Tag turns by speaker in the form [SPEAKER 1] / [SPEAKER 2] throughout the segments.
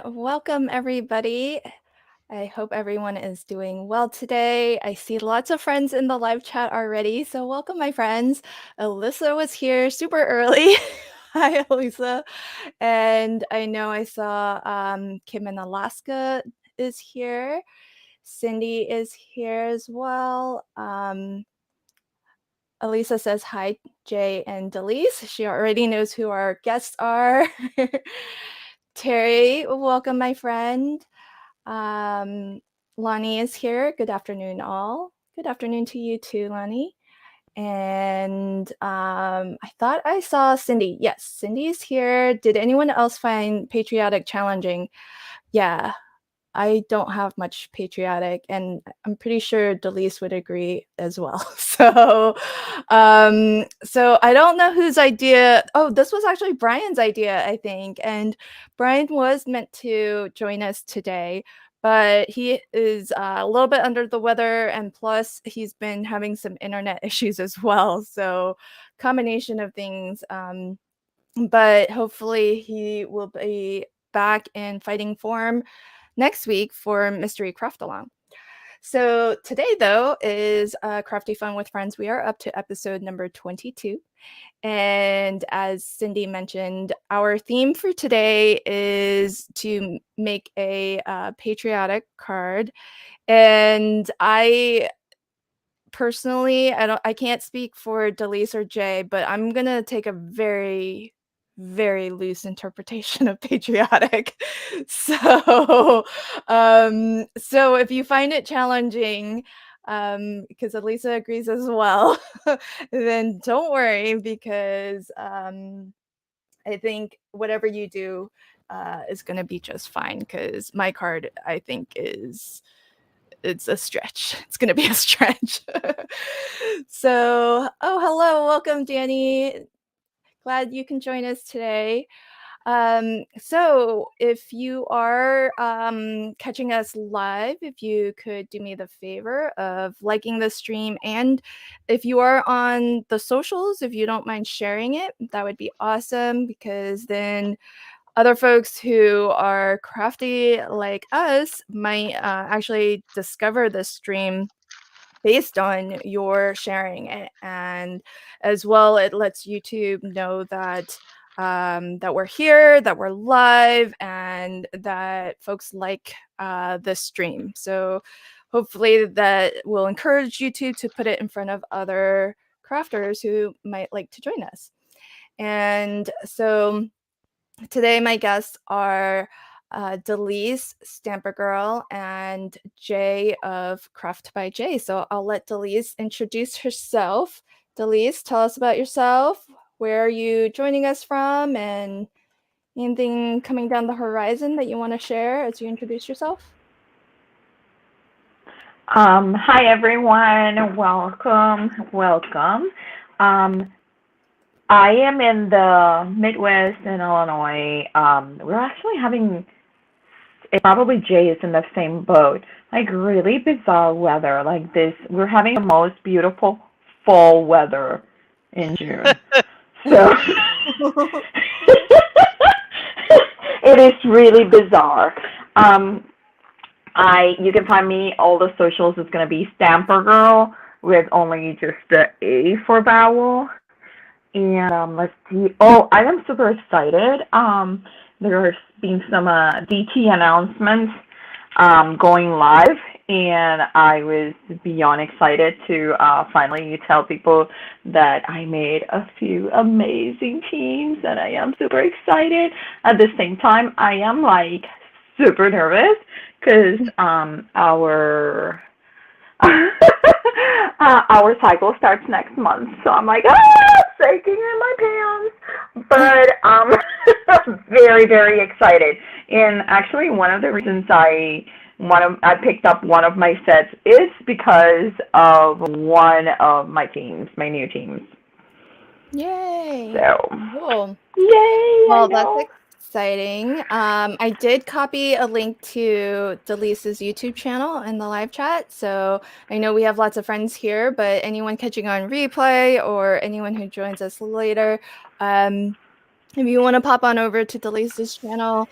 [SPEAKER 1] Welcome, everybody. I hope everyone is doing well today. I see lots of friends in the live chat already, so welcome, my friends. Alyssa was here super early. Hi, Alyssa. And I know I saw Kim in Alaska is here. Cindy is here as well. Elisa says hi, Jay and Delise. She already knows who our guests are. Terry, welcome, my friend. Lonnie is here. Good afternoon, all. Good afternoon to you too, Lonnie. And I thought I saw Cindy. Yes, Cindy is here. Did anyone else find patriotic challenging? Yeah, I don't have much patriotic, and I'm pretty sure Delise would agree as well. So I don't know whose idea. Oh, this was actually Brian's idea, I think. And Brian was meant to join us today, but he is a little bit under the weather, and plus he's been having some internet issues as well. So combination of things. But hopefully he will be back in fighting form next week for Mystery Craft Along. So today, though, is Crafty Fun with Friends. We are up to episode number 22. And as Cindy mentioned, our theme for today is to make a patriotic card. And I personally, I can't speak for Delise or Jay, but I'm gonna take a very loose interpretation of patriotic. So if you find it challenging, because Elisa agrees as well, then don't worry, because I think whatever you do is gonna be just fine, because my card, I think, it's a stretch. It's going to be a stretch. So, hello. Welcome, Danny. Glad you can join us today. So if you are catching us live, if you could do me the favor of liking the stream, and if you are on the socials, if you don't mind sharing it, that would be awesome, because then other folks who are crafty like us might actually discover this stream based on your sharing it. And as well, it lets YouTube know that that we're here, that we're live, and that folks like this stream. So hopefully that will encourage YouTube to put it in front of other crafters who might like to join us. And so today, my guests are Delise, Stamper Girl, and Jay of Craft by Jay. So I'll let Delise introduce herself. Delise, tell us about yourself. Where are you joining us from, and anything coming down the horizon that you want to share as you introduce yourself?
[SPEAKER 2] Hi everyone, welcome. I am in the Midwest in Illinois. We're actually having, probably Jay is in the same boat, like really bizarre weather like this. We're having the most beautiful fall weather in June. So it is really bizarre. You can find me, all the socials is gonna be Stamper Girl with only just the A for vowel. And let's see. Oh, I am super excited. There's been some DT announcements going live, and I was beyond excited to finally tell people that I made a few amazing teams, and I am super excited. At the same time, I am like super nervous because our cycle starts next month, so I'm like, shaking in my pants. But I'm very excited. And actually, one of the reasons I picked up one of my sets is because of one of my teams, my new teams.
[SPEAKER 1] Yay!
[SPEAKER 2] So,
[SPEAKER 1] Cool.
[SPEAKER 2] yay!
[SPEAKER 1] Well,
[SPEAKER 2] I
[SPEAKER 1] that's
[SPEAKER 2] know.
[SPEAKER 1] exciting. I did copy a link to Delisa's YouTube channel in the live chat. So I know we have lots of friends here, but anyone catching on replay or anyone who joins us later, if you want to pop on over to Delisa's channel,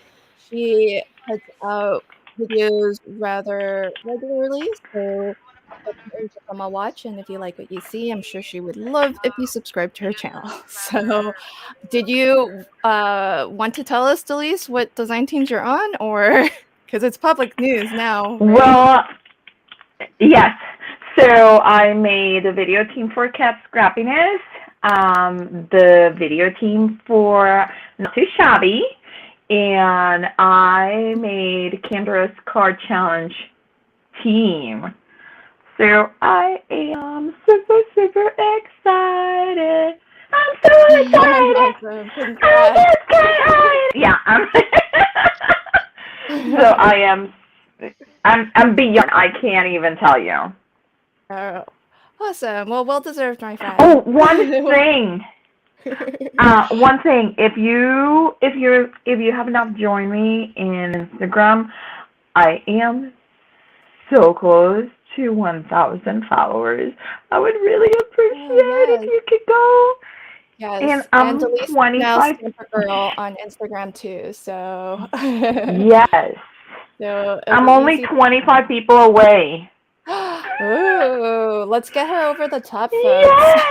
[SPEAKER 1] she puts out videos rather regularly, so definitely give them a watch, and if you like what you see, I'm sure she would love if you subscribe to her channel. So, did you, want to tell us, Delise, what design teams you're on, or because it's public news now, right?
[SPEAKER 2] Well, yes. So I made a video team for Cat Scrappiness, the video team for Not Too Shabby, and I made Kendra's Card Challenge team. So I am super, super excited. I'm so excited.
[SPEAKER 1] Awesome,
[SPEAKER 2] I'm
[SPEAKER 1] congrats.
[SPEAKER 2] just excited. Yeah, so I am. I'm beyond. I can't even tell you.
[SPEAKER 1] Oh, awesome. Well, well deserved, my
[SPEAKER 2] Oh,
[SPEAKER 1] friend.
[SPEAKER 2] one thing. One thing. If you have not joined me in Instagram, I am so close to 1,000 followers. I would really
[SPEAKER 1] Oh,
[SPEAKER 2] appreciate if
[SPEAKER 1] yes.
[SPEAKER 2] you could go. And
[SPEAKER 1] Yes, and
[SPEAKER 2] I'm
[SPEAKER 1] Delise is now
[SPEAKER 2] 25.
[SPEAKER 1] Stamper Girl on Instagram too, so
[SPEAKER 2] Yes.
[SPEAKER 1] so it'll
[SPEAKER 2] I'm
[SPEAKER 1] be
[SPEAKER 2] only
[SPEAKER 1] easy.
[SPEAKER 2] 25 people away.
[SPEAKER 1] Ooh, let's get her over the top, folks.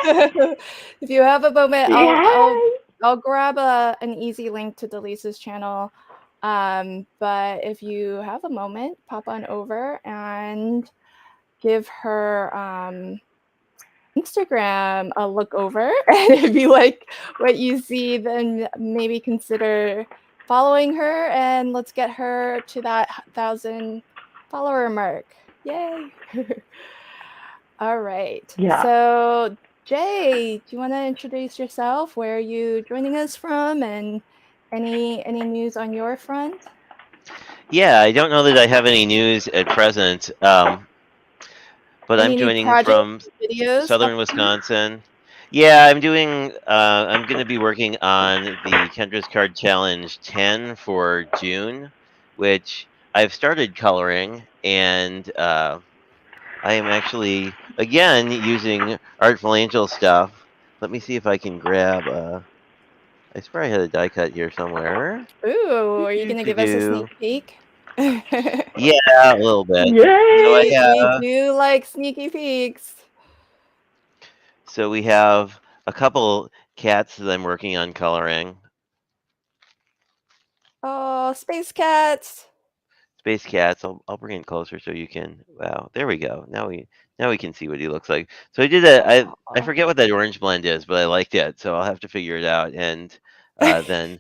[SPEAKER 2] Yes.
[SPEAKER 1] If you have a moment,
[SPEAKER 2] Yes.
[SPEAKER 1] I'll grab an easy link to Delisa's channel. But if you have a moment, pop on over and give her Instagram a look over. And if you like what you see, then maybe consider following her and let's get her to that 1,000 follower mark. Yay. All right.
[SPEAKER 2] Yeah.
[SPEAKER 1] So, Jay, do you want to introduce yourself? Where are you joining us from and any news on your front?
[SPEAKER 3] Yeah, I don't know that I have any news at present, but I'm
[SPEAKER 1] Any new
[SPEAKER 3] joining
[SPEAKER 1] projects,
[SPEAKER 3] from
[SPEAKER 1] videos
[SPEAKER 3] southern
[SPEAKER 1] upcoming?
[SPEAKER 3] Wisconsin. Yeah, I'm doing. I'm going to be working on the Kendra's Card Challenge 10 for June, which I've started coloring, and I am actually again using Artful Angel stuff. Let me see if I can grab. I swear I had a die cut here somewhere.
[SPEAKER 1] Ooh,
[SPEAKER 3] Do
[SPEAKER 1] are you
[SPEAKER 3] do
[SPEAKER 1] going to
[SPEAKER 3] do
[SPEAKER 1] give us a sneak
[SPEAKER 3] do.
[SPEAKER 1] peek?
[SPEAKER 3] Yeah, a little bit. So I
[SPEAKER 2] Yay.
[SPEAKER 1] We
[SPEAKER 3] have.
[SPEAKER 1] do like sneaky peeks.
[SPEAKER 3] So we have a couple cats that I'm working on coloring.
[SPEAKER 1] Oh, space cats.
[SPEAKER 3] Space cats. I'll bring it closer so you can. Wow, there we go. Now we can see what he looks like. So I did a. I
[SPEAKER 1] Aw.
[SPEAKER 3] forget what that orange blend is, but I liked it, so I'll have to figure it out. And then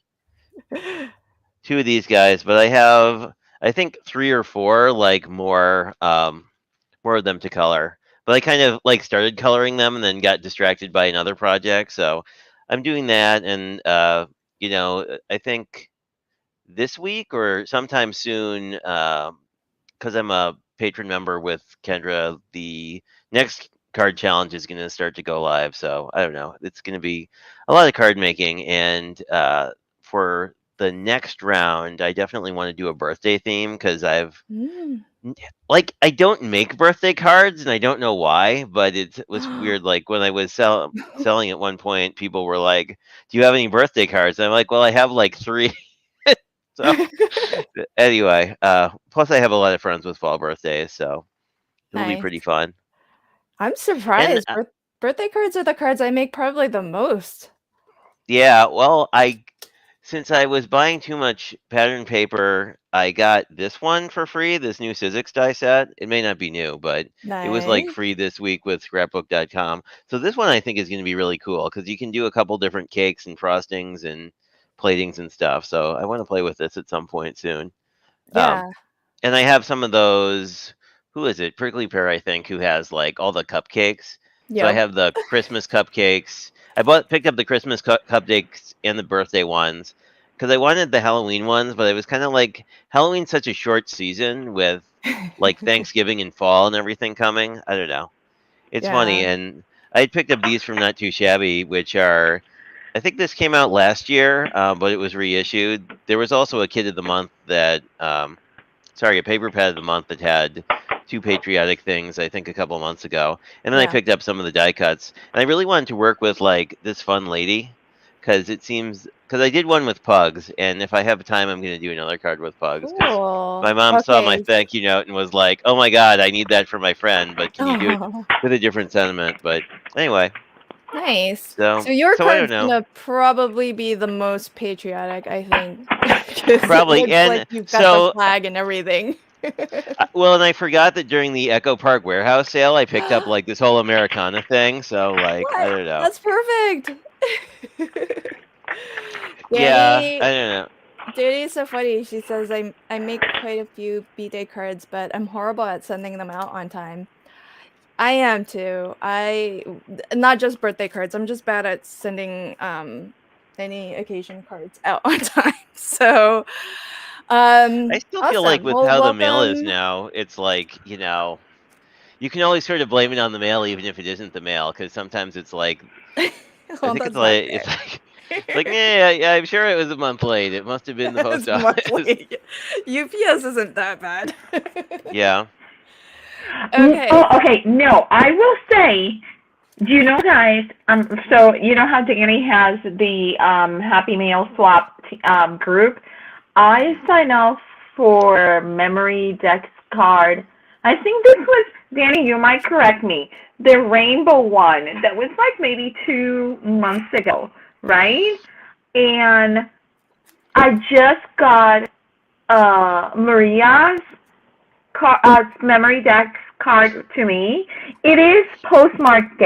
[SPEAKER 3] two of these guys, but I have I think three or four like more of them to color. But I kind of like started coloring them and then got distracted by another project. So I'm doing that, and I think this week or sometime soon, because I'm a patron member with Kendra, the next card challenge is going to start to go live. So I don't know. It's going to be a lot of card making, and for the next round, I definitely want to do a birthday theme because
[SPEAKER 1] Mm.
[SPEAKER 3] like I don't make birthday cards, and I don't know why, but it was weird. Like when I was selling at one point, people were like, "Do you have any birthday cards?" And I'm like, "Well, I have like three." So anyway, plus I have a lot of friends with fall birthdays, so it'll be pretty
[SPEAKER 1] Nice.
[SPEAKER 3] fun.
[SPEAKER 1] I'm
[SPEAKER 3] And
[SPEAKER 1] surprised. Birthday cards are the cards I make probably the most.
[SPEAKER 3] yeah, well, I since I was buying too much pattern paper, I got this one for free, this new Sizzix die set. It may not be new, but it was like
[SPEAKER 1] Nice.
[SPEAKER 3] free this week with scrapbook.com. So this one I think is going to be really cool because you can do a couple different cakes and frostings and platings and stuff. So I want to play with this at some point soon. Um,
[SPEAKER 1] Yeah.
[SPEAKER 3] and I have some of those. Who is it? Prickly Pear, I think, who has like all the cupcakes. So I
[SPEAKER 1] Yep.
[SPEAKER 3] have the Christmas cupcakes. Picked up the Christmas cupcakes and the birthday ones because I wanted the Halloween ones, but it was kind of like Halloween's such a short season with like Thanksgiving and fall and everything coming. I don't know. It's funny,
[SPEAKER 1] Yeah.
[SPEAKER 3] and I had picked up these from Not Too Shabby, which are I think this came out last year, but it was reissued. There was also a Kid of the Month that a paper pad of the month that had two patriotic things, I think a couple months ago. And then I
[SPEAKER 1] Yeah.
[SPEAKER 3] picked up some of the die cuts. And I really wanted to work with like this fun lady because because I did one with pugs, and if I have time, I'm going to do another card with pugs. Because
[SPEAKER 1] Cool.
[SPEAKER 3] my mom saw my
[SPEAKER 1] Okay.
[SPEAKER 3] thank you note and was like, "Oh my God, I need that for my friend, but can you do it
[SPEAKER 1] Oh,
[SPEAKER 3] with a different sentiment?" But anyway,
[SPEAKER 1] nice.
[SPEAKER 3] so
[SPEAKER 1] So your
[SPEAKER 3] I don't
[SPEAKER 1] card's
[SPEAKER 3] know.
[SPEAKER 1] gonna probably be the most patriotic, I think, because it
[SPEAKER 3] Probably,
[SPEAKER 1] looks like
[SPEAKER 3] and
[SPEAKER 1] you've got the
[SPEAKER 3] so
[SPEAKER 1] flag and everything.
[SPEAKER 3] well, and I forgot that during the Echo Park warehouse sale, I picked up like this whole Americana thing. So like, I
[SPEAKER 1] What?
[SPEAKER 3] don't know.
[SPEAKER 1] That's perfect.
[SPEAKER 3] Yeah, I
[SPEAKER 1] Danny,
[SPEAKER 3] don't know.
[SPEAKER 1] Danny is so funny. She says I make quite a few B-Day cards, but I'm horrible at sending them out on time. I am too. Not just birthday cards. I'm just bad at sending any occasion cards out on time. So
[SPEAKER 3] I still feel like
[SPEAKER 1] awesome.
[SPEAKER 3] with
[SPEAKER 1] Well,
[SPEAKER 3] how the mail is
[SPEAKER 1] welcome.
[SPEAKER 3] now, it's like, you can always sort of blame it on the mail, even if it isn't the mail, because sometimes it's like, I
[SPEAKER 1] Well,
[SPEAKER 3] think it's
[SPEAKER 1] that's not
[SPEAKER 3] like,
[SPEAKER 1] fair.
[SPEAKER 3] it's like, yeah, I'm sure it was a month late. It must have been the post
[SPEAKER 1] It's
[SPEAKER 3] office.
[SPEAKER 1] monthly. UPS isn't that bad.
[SPEAKER 3] Yeah.
[SPEAKER 1] Okay.
[SPEAKER 2] Oh, okay. No, I will say, do you know, guys? So you know how Danny has the Happy Mail Swap group. I signed up for Memory Dex card. I think this was Danny. You might correct me. The rainbow one that was like maybe 2 months ago, right? And I just got Maria's memory dex card to me. It is postmarked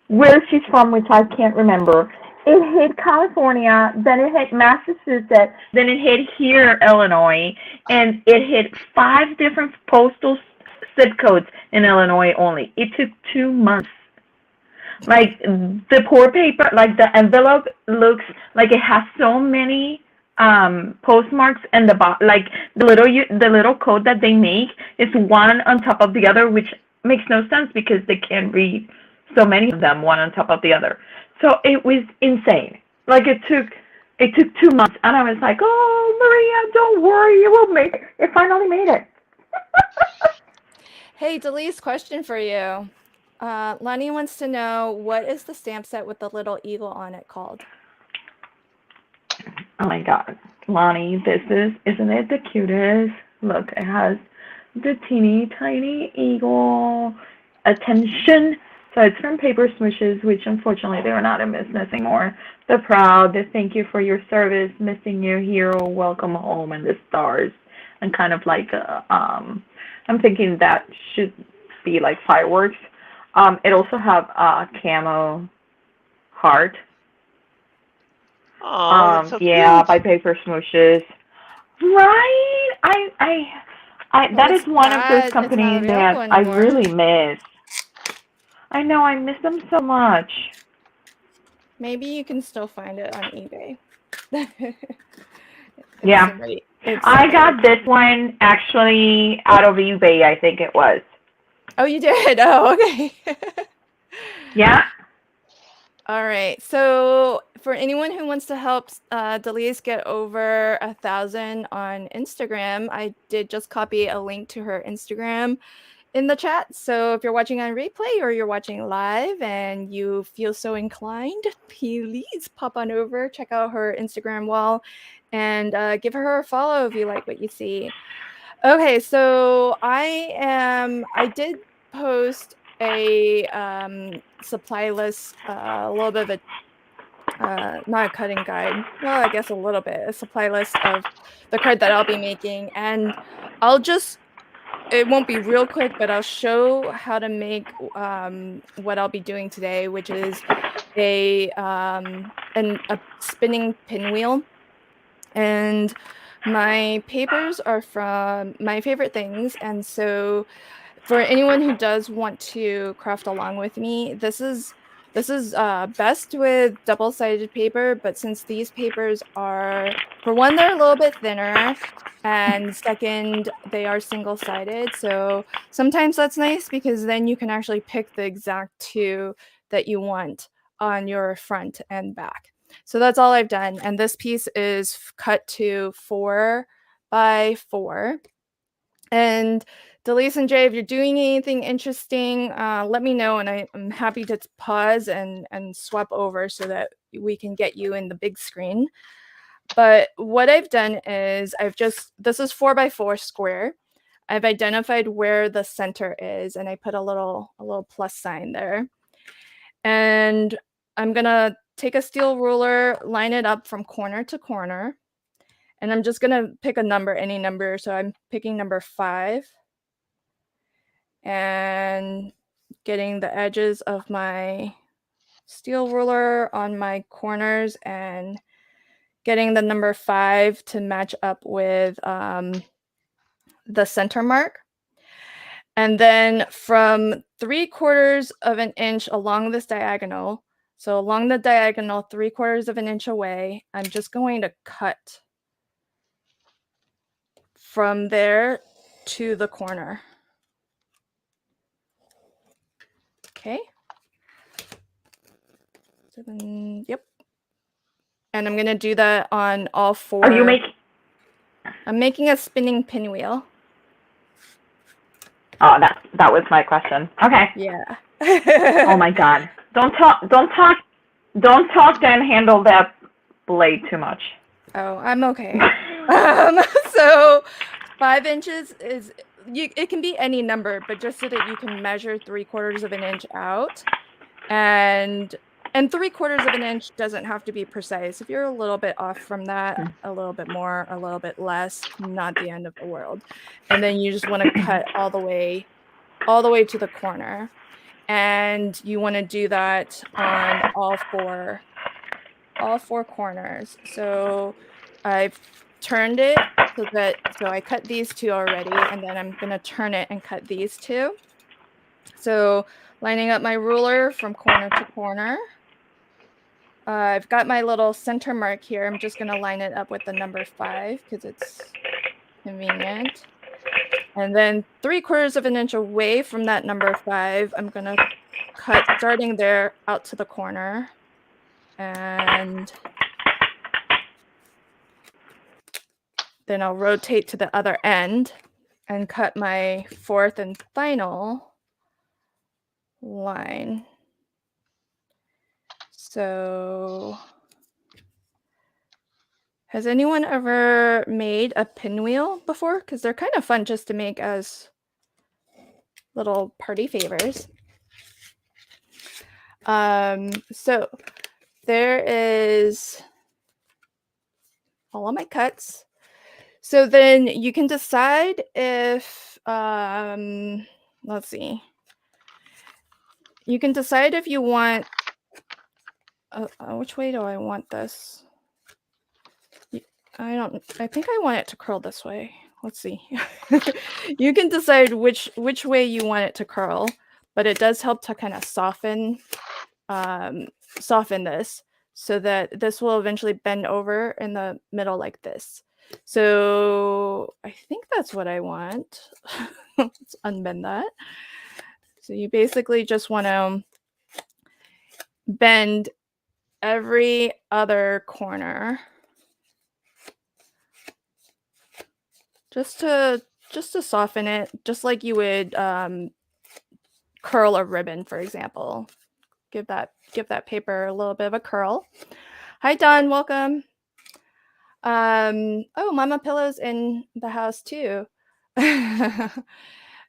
[SPEAKER 2] where she's from, which I can't remember. It hit California, then it hit Massachusetts, then it hit here, Illinois, and it hit 5 different postal zip codes in Illinois only. It took 2 months. Like the poor paper, like the envelope looks like it has so many postmarks, and like the little code that they make is one on top of the other, which makes no sense because they can't read so many of them one on top of the other. So it was insane. Like it took 2 months, and I was like, "Oh, Maria, don't worry, it will make it. It finally made it."
[SPEAKER 1] Hey, Delise, question for you. Lonnie wants to know, what is the stamp set with the little eagle on it called?
[SPEAKER 2] Oh my God, Lonnie, isn't it the cutest? Look, it has the teeny tiny eagle attention. So it's from Paper Smooshes, which unfortunately they are not in business anymore. The proud, the thank you for your service, missing you, hero, welcome home, and the stars. And kind of like, I'm thinking that should be like fireworks. It also have a camo heart.
[SPEAKER 3] Oh, that's so
[SPEAKER 2] Yeah,
[SPEAKER 3] cute.
[SPEAKER 2] by Paper Smooshes. Right?
[SPEAKER 1] Well,
[SPEAKER 2] That
[SPEAKER 1] it's
[SPEAKER 2] is one of those
[SPEAKER 1] it's not
[SPEAKER 2] companies
[SPEAKER 1] available
[SPEAKER 2] that I
[SPEAKER 1] anymore.
[SPEAKER 2] really miss. I know, I miss them so much.
[SPEAKER 1] Maybe you can still find it on eBay.
[SPEAKER 2] Yeah.
[SPEAKER 1] If
[SPEAKER 2] I
[SPEAKER 1] somebody.
[SPEAKER 2] got this one actually out of eBay, I think it was.
[SPEAKER 1] Oh, you did? Oh, okay.
[SPEAKER 2] Yeah.
[SPEAKER 1] All right. So for anyone who wants to help Delise get over 1,000 on Instagram, I did just copy a link to her Instagram in the chat. So if you're watching on replay or you're watching live and you feel so inclined, please pop on over, check out her Instagram wall, and give her a follow if you like what you see. Okay, so I did post a supply list, a little bit of a not a cutting guide, well, I guess a little bit, a supply list of the card that I'll be making, and I'll just it won't be real quick, but I'll show how to make what I'll be doing today, which is a spinning pinwheel. And my papers are from my favorite things, and so for anyone who does want to craft along with me, this is best with double-sided paper, but since these papers are, for one, they're a little bit thinner, and second, they are single-sided. So sometimes that's nice because then you can actually pick the exact two that you want on your front and back. So that's all I've done. And this piece is cut to 4x4. And Delise and Jay, if you're doing anything interesting, let me know, and I'm happy to pause and swap over so that we can get you in the big screen. But what I've done is this is 4x4 square. I've identified where the center is, and I put a little plus sign there. And I'm gonna take a steel ruler, line it up from corner to corner, and I'm just gonna pick a number, any number. So I'm picking number 5, and getting the edges of my steel ruler on my corners and getting the number 5 to match up with the center mark. And then from 3/4 of an inch along this diagonal, so along the diagonal 3/4 of an inch away, I'm just going to cut from there to the corner. Okay. So then, yep. And I'm going to do that on all 4.
[SPEAKER 2] Are you making?
[SPEAKER 1] I'm making a spinning pinwheel.
[SPEAKER 2] Oh, that was my question. Okay.
[SPEAKER 1] Yeah.
[SPEAKER 2] Oh my God! Don't talk, then handle that blade too much.
[SPEAKER 1] Oh, I'm okay. So 5 inches is, it can be any number, but just so that you can measure 3/4 of an inch out. And 3/4 of an inch doesn't have to be precise. If you're a little bit off from that, a little bit more, a little bit less, not the end of the world. And then you just want to cut all the way to the corner. And you want to do that on all four corners. So I've turned it so I cut these 2 already, and then I'm going to turn it and cut these 2. So lining up my ruler from corner to corner. I've got my little center mark here. I'm just going to line it up with the number 5 because it's convenient. And then 3/4 of an inch away from that number 5, I'm going to cut starting there out to the corner. And then I'll rotate to the other end and cut my 4th and final line. So has anyone ever made a pinwheel before? Because they're kind of fun just to make as little party favors. So there is all of my cuts. So then you can decide if, let's see. You can decide if you want, which way do I want this? I think I want it to curl this way. Let's see. You can decide which way you want it to curl, but it does help to kind of soften this so that this will eventually bend over in the middle like this. So I think that's what I want. Let's unbend that. So you basically just want to bend every other corner just to soften it, just like you would curl a ribbon, for example. Give that paper a little bit of a curl. Hi, Don. Welcome. Oh, Mama Pillow's in the house too.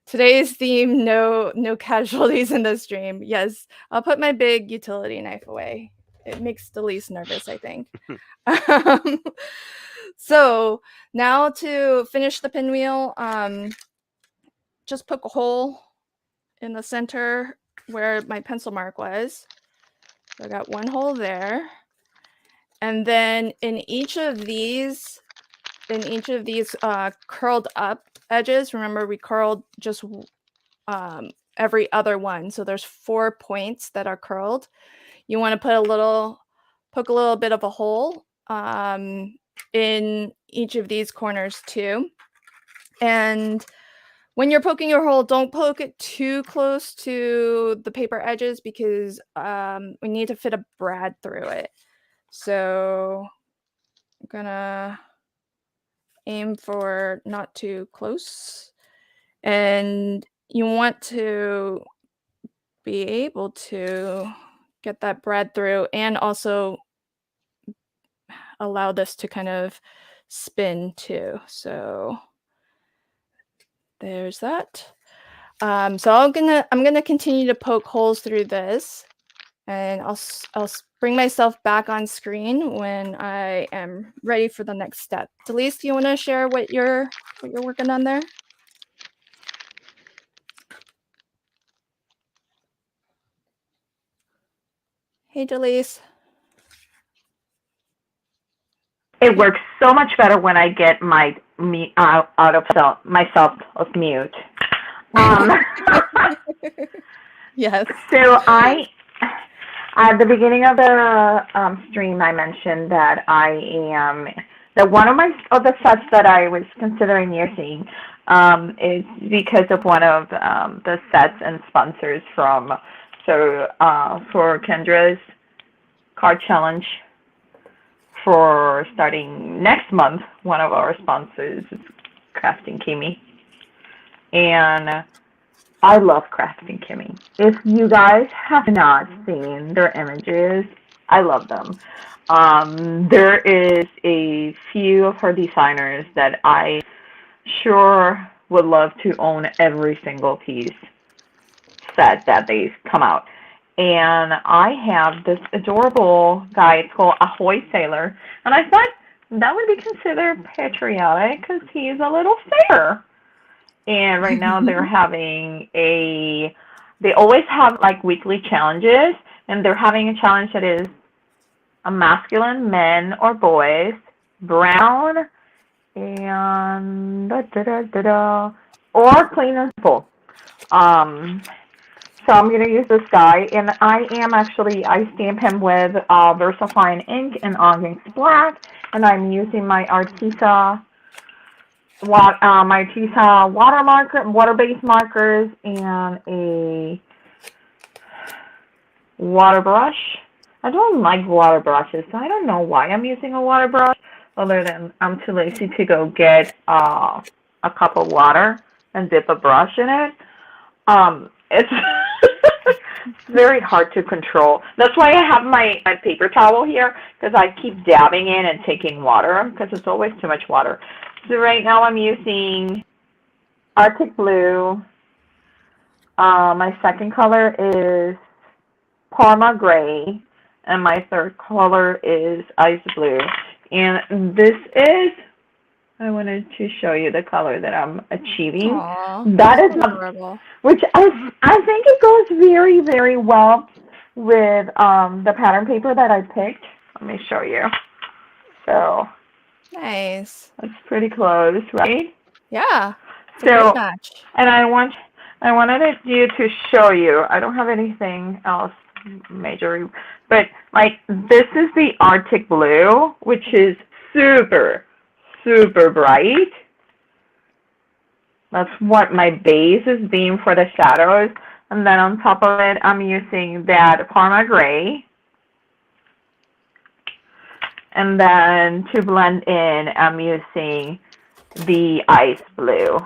[SPEAKER 1] Today's theme: no casualties in the stream. Yes, I'll put my big utility knife away. It makes the least nervous, I think. So now to finish the pinwheel, just poke a hole in the center where my pencil mark was. So I got one hole there. And then in each of these curled up edges, remember we curled just every other one. So there's 4 points that are curled. You want to poke a little bit of a hole in each of these corners too. And when you're poking your hole, don't poke it too close to the paper edges because we need to fit a brad through it. So I'm gonna aim for not too close. And you want to be able to get that brad through and also allow this to kind of spin too. So there's that. So I'm gonna continue to poke holes through this, and I'll bring myself back on screen when I am ready for the next step. Delise, do you want to share what you're working on there? Hey, Delise.
[SPEAKER 2] It works so much better when I get me out of myself of mute.
[SPEAKER 1] Yes.
[SPEAKER 2] So at the beginning of the stream, I mentioned that that one of the sets that I was considering using is because of one of the sets and sponsors for Kendra's card challenge for starting next month. One of our sponsors is Crafting Kimmy, and I love Crafting Kimmy. If you guys have not seen their images, I love them. There is a few of her designers that I sure would love to own every single piece set that they come out. And I have this adorable guy. It's called Ahoy Sailor. And I thought that would be considered patriotic because he's a little sailor. And right now they always have like weekly challenges, and they're having a challenge that is a masculine men or boys, brown, and or clean and simple. So I'm going to use this guy, and I stamp him with VersaFine ink and Onyx Black, and I'm using my Arteza water-based markers and a water brush. I don't like water brushes, so I don't know why I'm using a water brush, other than I'm too lazy to go get a cup of water and dip a brush in it. It's very hard to control. That's why I have my paper towel here, because I keep dabbing in and taking water, because it's always too much water. So right now I'm using Arctic Blue. My second color is Parma Gray, and my third color is Ice Blue. And this is, I wanted to show you the color that I'm achieving.
[SPEAKER 1] Aww,
[SPEAKER 2] that is
[SPEAKER 1] adorable.
[SPEAKER 2] Which I think it goes very, very well with the pattern paper that I picked. Let me show you. So
[SPEAKER 1] Nice.
[SPEAKER 2] that's pretty close, right?
[SPEAKER 1] Yeah. It's a
[SPEAKER 2] So,
[SPEAKER 1] great match.
[SPEAKER 2] and I wanted you to show you. I don't have anything else major, but like this is the Arctic Blue, which is super, super bright. That's what my base is being for the shadows. And then on top of it, I'm using that Parma Gray. And then to blend in, I'm using the Ice Blue.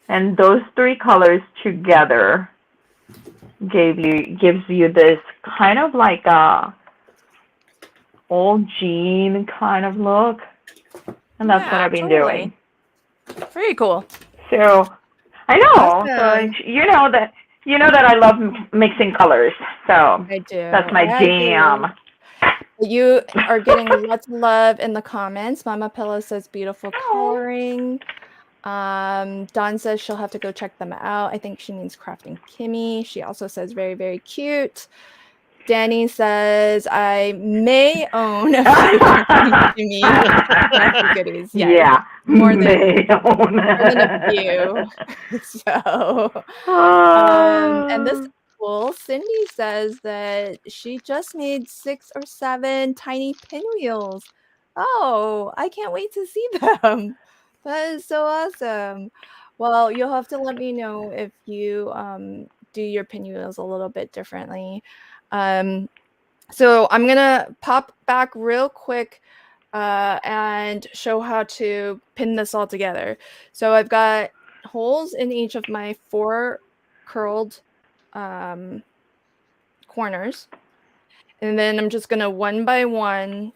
[SPEAKER 2] And those three colors together gives you this kind of like a old jean kind of look. And that's what I've been doing.
[SPEAKER 1] Very cool.
[SPEAKER 2] So I know.
[SPEAKER 1] Awesome.
[SPEAKER 2] So you know that I love mixing colors. So
[SPEAKER 1] I do.
[SPEAKER 2] that's my jam.
[SPEAKER 1] You are getting lots of love in the comments. Mama Pillow says beautiful coloring. Dawn says she'll have to go check them out. I think she means Crafting Kimmy. She also says very, very cute. Danny says I may own a few Crafting Kimmy goodies. Yes.
[SPEAKER 2] Yeah,
[SPEAKER 1] more than a few. So, and this is cool. Cindy says that she just made 6 or 7 tiny pinwheels. Oh, I can't wait to see them. That is so awesome. Well, you'll have to let me know if you do your pinwheels a little bit differently. So I'm gonna pop back real quick and show how to pin this all together. So I've got holes in each of my 4 curled corners. And then I'm just gonna one by one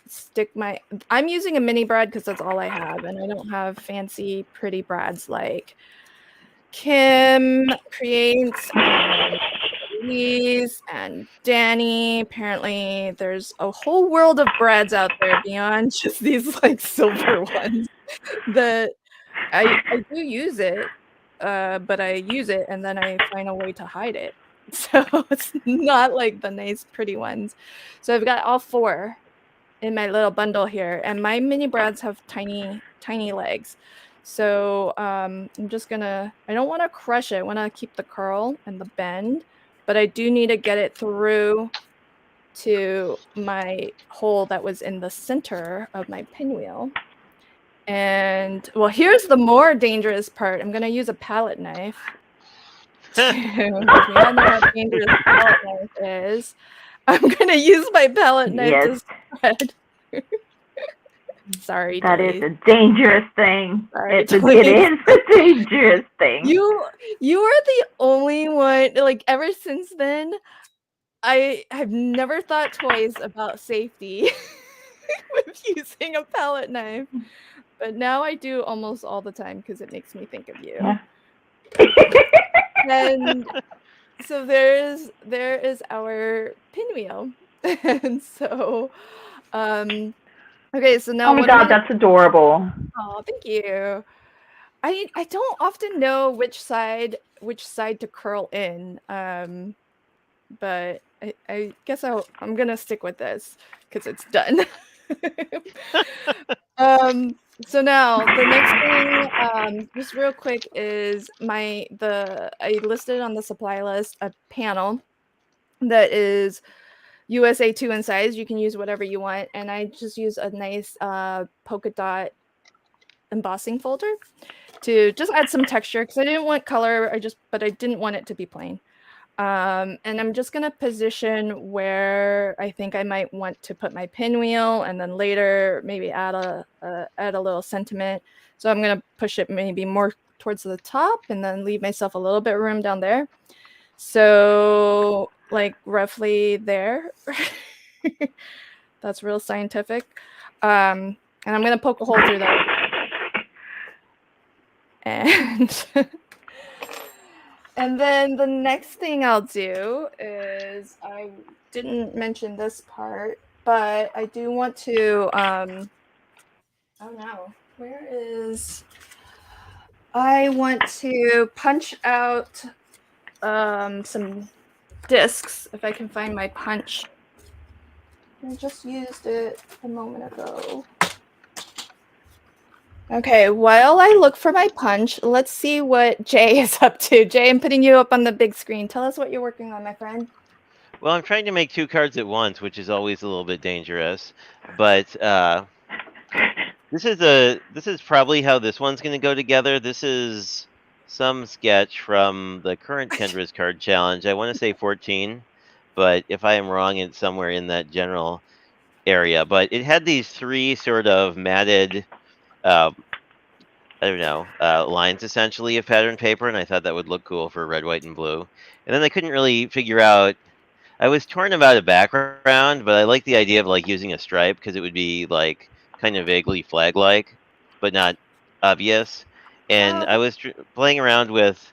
[SPEAKER 1] stick my. I'm using a mini brad because that's all I have, and I don't have fancy, pretty brads like Kim creates and Louise and Danny. Apparently, there's a whole world of brads out there beyond just these like silver ones that I do use it, but I use it and then I find a way to hide it. So it's not like the nice, pretty ones. So I've got all 4 in my little bundle here, and my mini brads have tiny, tiny legs. So I'm just gonna, I don't want to crush it. I want to keep the curl and the bend, but I do need to get it through to my hole that was in the center of my pinwheel. And well, here's the more dangerous part. I'm gonna use a palette knife. If you all know how dangerous a palette knife is, I'm gonna use my palette knife to spread. Sorry,
[SPEAKER 2] That
[SPEAKER 1] Joyce.
[SPEAKER 2] is a dangerous thing.
[SPEAKER 1] Sorry,
[SPEAKER 2] It is a dangerous thing.
[SPEAKER 1] You are the only one. Like ever since then, I have never thought twice about safety with using a palette knife. But now I do almost all the time because it makes me think of you.
[SPEAKER 2] Yeah.
[SPEAKER 1] And so there is our pinwheel. And so okay, so now
[SPEAKER 2] Oh my god, that's adorable.
[SPEAKER 1] Oh, thank you. I don't often know which side to curl in. But I guess I'm gonna stick with this because it's done. So now the next thing, just real quick, is I listed on the supply list a panel that is USA 2 in size. You can use whatever you want, and I just use a nice polka dot embossing folder to just add some texture because I didn't want color. But I didn't want it to be plain. And I'm just gonna position where I think I might want to put my pinwheel, and then later maybe add a little sentiment. So I'm gonna push it maybe more towards the top, and then leave myself a little bit of room down there. So like roughly there. That's real scientific. And I'm gonna poke a hole through that. And and then the next thing I'll do is, I didn't mention this part, but I do want to, oh no, where is, I want to punch out some discs, if I can find my punch. I just used it a moment ago. Okay, while I look for my punch, let's see what Jay is up to. Jay, I'm putting you up on the big screen. Tell us what you're working on, my friend.
[SPEAKER 3] Well, I'm trying to make 2 cards at once, which is always a little bit dangerous. But this is probably how this one's going to go together. This is some sketch from the current Kendra's card challenge. I want to say 14, but if I am wrong, it's somewhere in that general area. But it had these 3 sort of matted, I don't know, lines essentially of pattern paper, and I thought that would look cool for red, white, and blue. And then I couldn't really figure out. I was torn about a background, but I like the idea of like using a stripe because it would be like kind of vaguely flag-like, but not obvious. And I was playing around with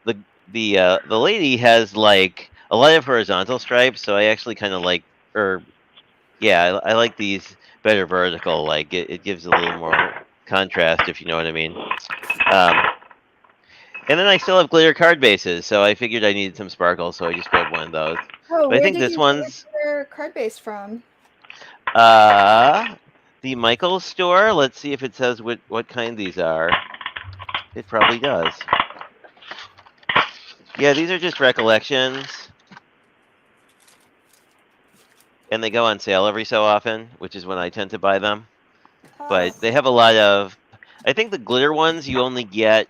[SPEAKER 3] the lady has like a lot of horizontal stripes, so I actually kind of like, I like these better vertical. Like it gives a little more contrast, if you know what I mean. And then I still have glitter card bases, so I figured I needed some sparkle, so I just grabbed one of those.
[SPEAKER 1] Oh,
[SPEAKER 3] but I think this one's
[SPEAKER 1] your card base from?
[SPEAKER 3] The Michaels store. Let's see if it says what kind these are. It probably does. Yeah, these are just recollections. And they go on sale every so often, which is when I tend to buy them. But they have a lot of, I think the glitter ones you only get,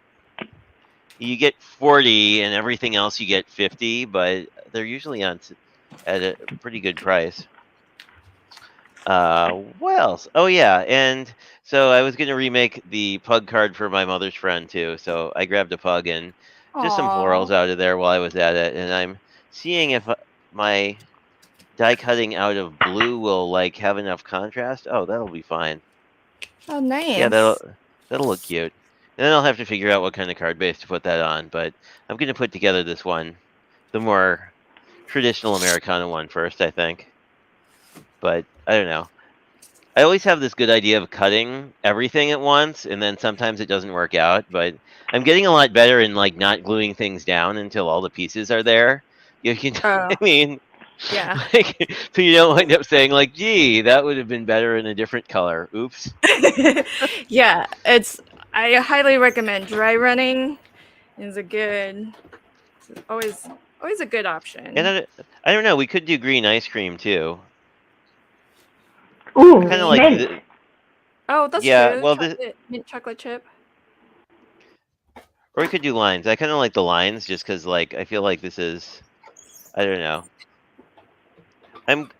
[SPEAKER 3] you get 40 and everything else you get 50, but they're usually at a pretty good price. What else? Oh yeah, and so I was going to remake the pug card for my mother's friend too, so I grabbed a pug and just some florals out of there while I was at it, and I'm seeing if my die cutting out of blue will like have enough contrast. Oh, that'll be fine.
[SPEAKER 1] Oh,
[SPEAKER 3] Yeah,
[SPEAKER 1] nice.
[SPEAKER 3] that'll look cute. And then I'll have to figure out what kind of card base to put that on. But I'm gonna put together this one, the more traditional Americana one first, I think. But I don't know. I always have this good idea of cutting everything at once, and then sometimes it doesn't work out. But I'm getting a lot better in like not gluing things down until all the pieces are there. You can,
[SPEAKER 1] Oh,
[SPEAKER 3] I mean,
[SPEAKER 1] yeah.
[SPEAKER 3] like, so you don't wind up saying like, "Gee, that would have been better in a different color." Oops.
[SPEAKER 1] Yeah, I highly recommend dry running is a good, always a good
[SPEAKER 3] And
[SPEAKER 1] option.
[SPEAKER 3] I don't know. We could do green ice cream too. I
[SPEAKER 2] Ooh,
[SPEAKER 3] kind of
[SPEAKER 1] Green.
[SPEAKER 3] like
[SPEAKER 2] mint.
[SPEAKER 3] the
[SPEAKER 1] Oh, that's
[SPEAKER 3] yeah.
[SPEAKER 1] true.
[SPEAKER 3] Well,
[SPEAKER 1] Mint chocolate chip.
[SPEAKER 3] or we could do lines. I kind of like the lines just because like I feel like this is I don't know.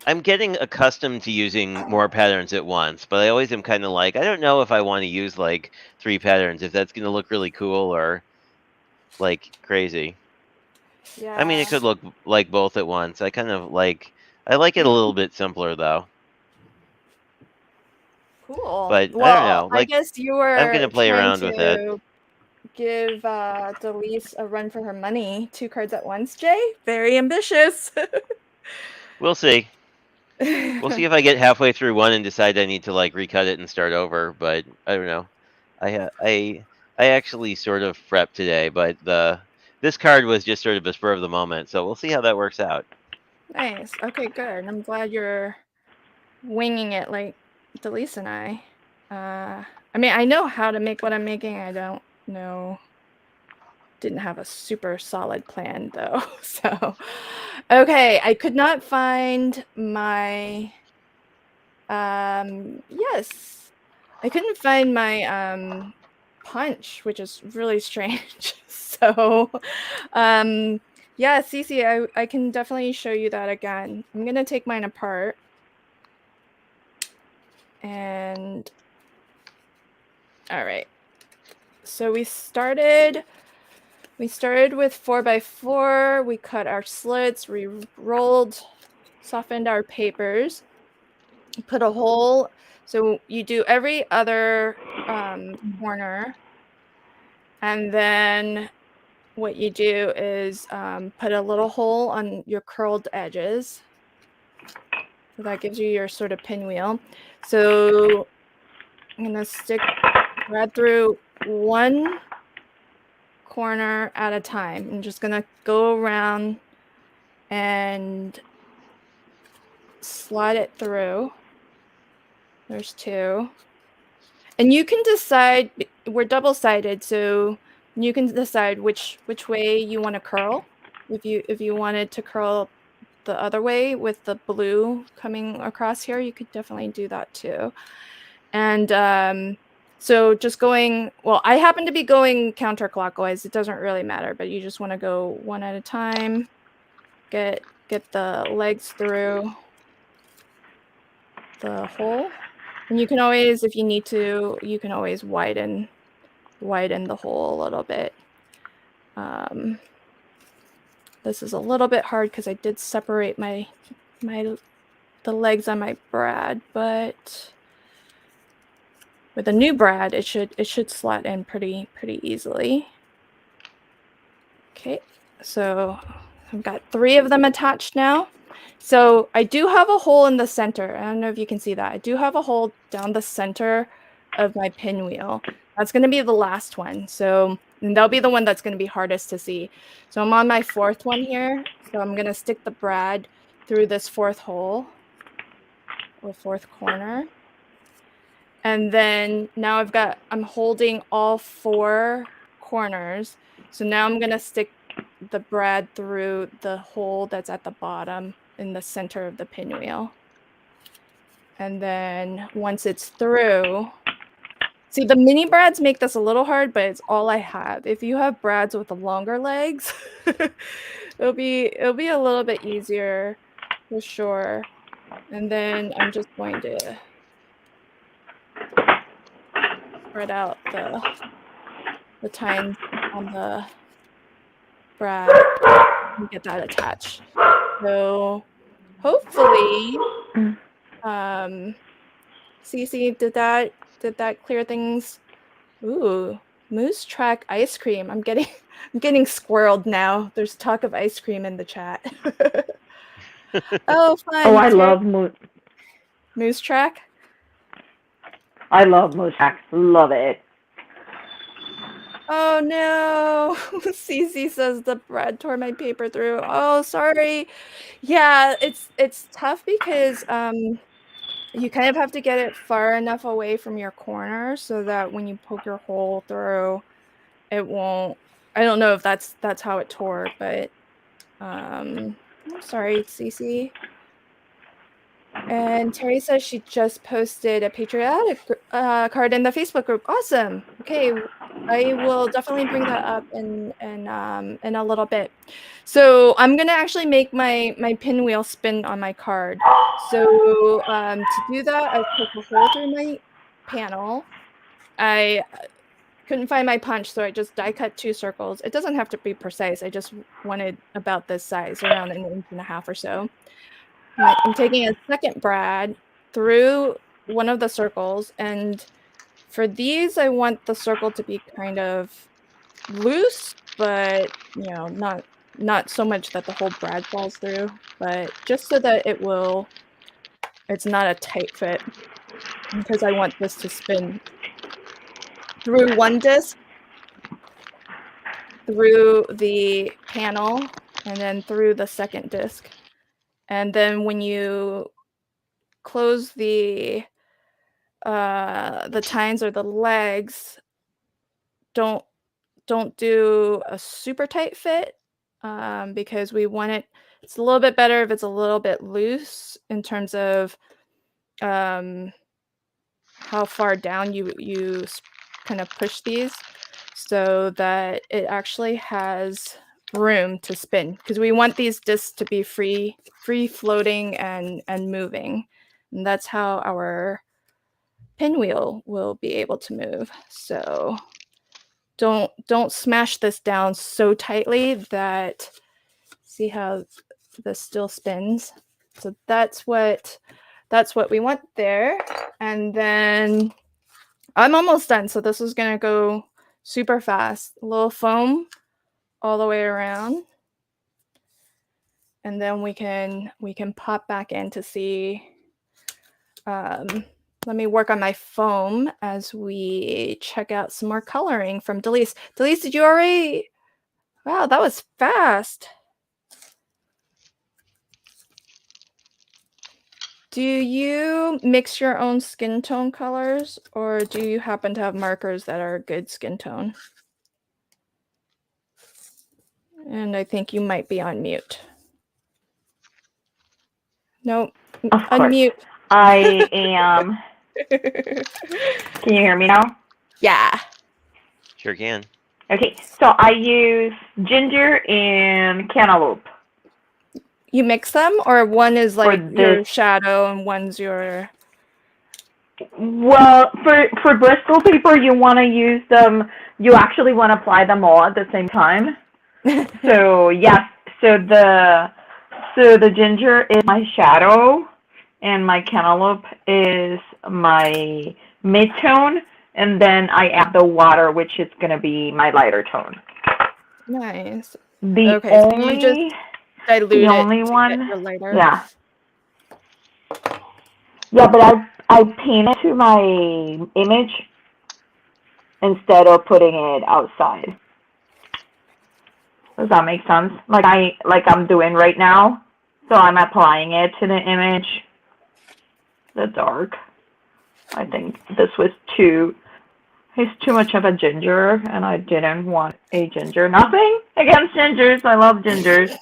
[SPEAKER 3] I'm getting accustomed to using more patterns at once, but I always am kind of like I don't know if I want to use like 3 patterns if that's going to look really cool or like crazy. I mean, it
[SPEAKER 1] Yeah.
[SPEAKER 3] could look like both at once. I like it a little bit simpler though.
[SPEAKER 1] Cool.
[SPEAKER 3] But I don't
[SPEAKER 1] Well,
[SPEAKER 3] know.
[SPEAKER 1] I
[SPEAKER 3] Like
[SPEAKER 1] guess you
[SPEAKER 3] I'm
[SPEAKER 1] were
[SPEAKER 3] gonna play
[SPEAKER 1] trying
[SPEAKER 3] around with it.
[SPEAKER 1] to give Delise a run for her money. 2 cards at once, Jay. Very ambitious.
[SPEAKER 3] We'll see. We'll see if I get halfway through one and decide I need to like recut it and start over. But I don't know. I actually sort of prepped today, but this card was just sort of a spur of the moment. So we'll see how that works out.
[SPEAKER 1] Nice. Okay, good. I'm glad you're winging it like Delise and I. I mean, I know how to make what I'm making. I don't know. Didn't have a super solid plan though. So, okay, I could not find my. Yes, I couldn't find my punch, which is really strange. So, yeah, Cece, I can definitely show you that again. I'm gonna take mine apart. And all right. So we started with 4x4. We cut our slits, we rolled, softened our papers, put a hole. So you do every other corner, and then what you do is put a little hole on your curled edges. So that gives you your sort of pinwheel. So I'm gonna stick thread through one corner at a time. I'm just gonna go around and slide it through. There's 2. And you can decide, we're double-sided, so you can decide which way you want to curl. If you wanted to curl the other way with the blue coming across here, you could definitely do that too. And so just going, well, I happen to be going counterclockwise. It doesn't really matter, but you just want to go one at a time. Get the legs through the hole. And you can always, if you need to, you can always widen the hole a little bit. This is a little bit hard because I did separate the legs on my brad, but with a new brad, it should slot in pretty easily. Okay, so I've got 3 of them attached now. So I do have a hole in the center. I don't know if you can see that. I do have a hole down the center of my pinwheel. That's going to be the last one. So and that'll be the one that's going to be hardest to see. So I'm on my 4th one here. So I'm going to stick the brad through this 4th hole or 4th corner. And then now I'm holding all 4 corners. So now I'm going to stick the brad through the hole that's at the bottom in the center of the pinwheel. And then once it's through, see, the mini brads make this a little hard, but it's all I have. If you have brads with the longer legs, it'll be a little bit easier for sure. And then I'm just going to spread out the tines on the brad and get that attached. So hopefully, Cece, did that clear things? Ooh, Moose Track ice cream. I'm getting squirreled now. There's talk of ice cream in the chat. Oh,
[SPEAKER 2] Oh,
[SPEAKER 1] fun.
[SPEAKER 2] I love moose.
[SPEAKER 1] Moose Track.
[SPEAKER 2] I love moose tracks. Love it.
[SPEAKER 1] Oh no. Cece says the bread tore my paper through. Oh, sorry. Yeah, it's tough because you kind of have to get it far enough away from your corner so that when you poke your hole through, it won't. I don't know if that's how it tore, but I'm sorry, Cece. And Terry says she just posted a patriotic card in the Facebook group. Awesome. Okay, I will definitely bring that up in a little bit. So I'm gonna actually make my pinwheel spin on my card. So to do that, I poke a hole through my panel. I couldn't find my punch, so I just die cut 2 circles. It doesn't have to be precise. I just wanted about this size, around 1.5 inches or so. I'm taking a second brad through one of the circles, and for these, I want the circle to be kind of loose, but not so much that the whole brad falls through, but just so that it's not a tight fit, because I want this to spin through one disc, through the panel, and then through the second disc. And then when you close the tines or the legs, don't do a super tight fit, because we want it's a little bit better if it's a little bit loose in terms of how far down you kind of push these, so that it actually has room to spin, because we want these discs to be free floating and moving, and that's how our pinwheel will be able to move. So don't smash this down so tightly that, see how this still spins. So that's what we want there. And then I'm almost done, so this is gonna go super fast. A little foam all the way around, and then we can pop back in to see. Let me work on my foam as we check out some more coloring from Delise. Delise, did you already? Wow, that was fast. Do you mix your own skin tone colors, or do you happen to have markers that are a good skin tone? And I think you might be on mute. Nope.
[SPEAKER 2] Of course.
[SPEAKER 1] Unmute.
[SPEAKER 2] I am. Can you hear me now?
[SPEAKER 1] Yeah.
[SPEAKER 3] Sure can.
[SPEAKER 2] Okay, so I use ginger and cantaloupe.
[SPEAKER 1] You mix them, or one is like your shadow and one's your...
[SPEAKER 2] Well, for Bristol paper, you want to use them. You actually want to apply them all at the same time. So yes, so the ginger is my shadow, and my cantaloupe is my mid-tone, and then I add the water, which is going to be my lighter tone.
[SPEAKER 1] Nice.
[SPEAKER 2] The
[SPEAKER 1] okay,
[SPEAKER 2] only,
[SPEAKER 1] so you just dilute
[SPEAKER 2] the
[SPEAKER 1] it
[SPEAKER 2] only
[SPEAKER 1] to
[SPEAKER 2] one,
[SPEAKER 1] get your lighter.
[SPEAKER 2] yeah. Yeah, but I paint it to my image instead of putting it outside. Does that make sense? Like I'm doing right now. So I'm applying it to the image. The dark. I think this was it's too much of a ginger, and I didn't want a ginger. Nothing against gingers. I love gingers.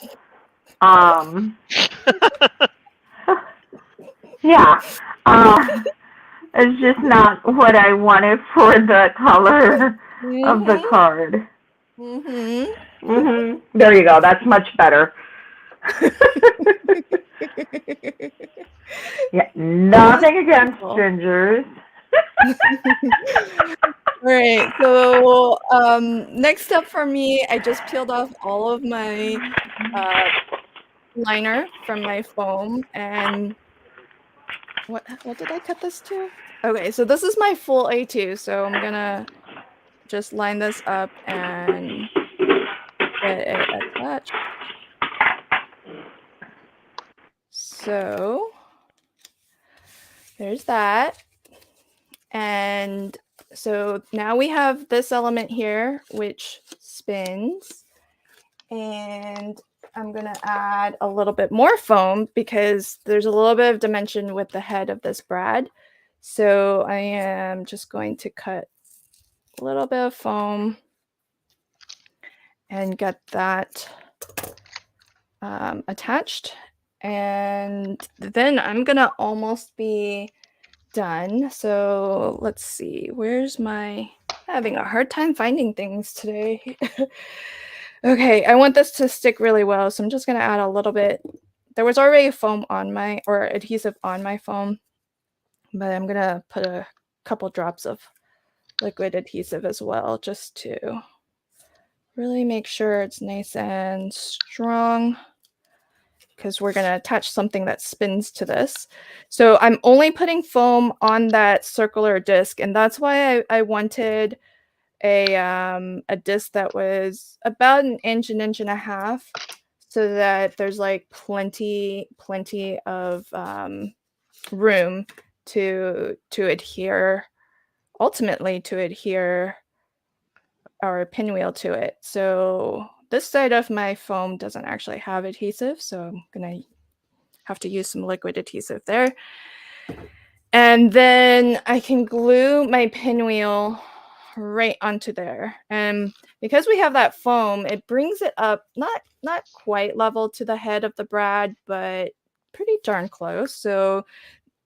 [SPEAKER 2] Yeah. It's just not what I wanted for the color of the card. There you go. That's much better. Yeah, nothing against gingers.
[SPEAKER 1] All right, so next up for me, I just peeled off all of my liner from my foam, and what did I cut this to? Okay, so this is my full A2, so I'm gonna just line this up and get it attached. So there's that. And so now we have this element here, which spins. And I'm going to add a little bit more foam because there's a little bit of dimension with the head of this brad. So I am just going to cut a little bit of foam and get that attached. And then I'm going to almost be done. So let's see, where's my, having a hard time finding things today. Okay, I want this to stick really well, so I'm just going to add a little bit. There was already foam on my, or adhesive on my foam, but I'm going to put a couple drops of liquid adhesive as well, just to really make sure it's nice and strong, because we're going to attach something that spins to this. So I'm only putting foam on that circular disc, and that's why I wanted a disc that was about an inch and a half, so that there's like plenty of room to adhere, ultimately to adhere our pinwheel to it. So this side of my foam doesn't actually have adhesive, so I'm gonna have to use some liquid adhesive there. And then I can glue my pinwheel right onto there. And because we have that foam, it brings it up, not quite level to the head of the brad, but pretty darn close. So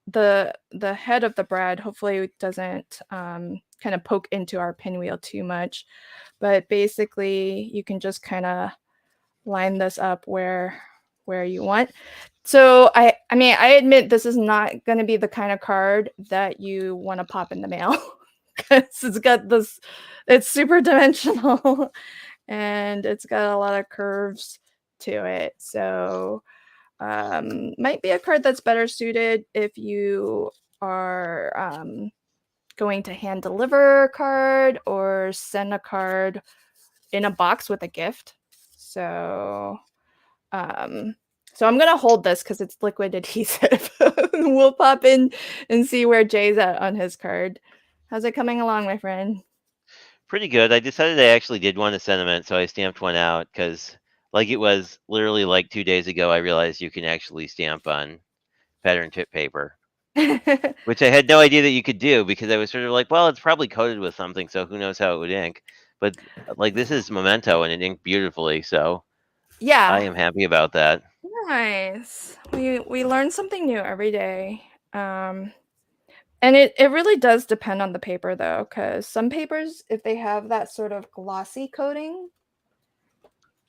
[SPEAKER 1] the head of the brad hopefully doesn't kind of poke into our pinwheel too much. But basically, you can just kind of line this up where you want. So I mean, I admit this is not going to be the kind of card that you want to pop in the mail, because it's got this, it's super dimensional and it's got a lot of curves to it. So might be a card that's better suited if you are going to hand deliver a card or send a card in a box with a gift. So so I'm gonna hold this because it's liquid adhesive. We'll pop in and see where Jay's at on his card. How's it coming along, my friend?
[SPEAKER 3] Pretty good. I decided I actually did want a sentiment, so I stamped one out because, like, it was literally like 2 days ago, I realized you can actually stamp on pattern tip paper, which I had no idea that you could do, because I was sort of like, well, it's probably coated with something, so who knows how it would ink. But like, this is memento and it inked beautifully, so I
[SPEAKER 1] Yeah,
[SPEAKER 3] am happy about that.
[SPEAKER 1] nice. We learn something new every day. And it really does depend on the paper, though, because some papers, if they have that sort of glossy coating,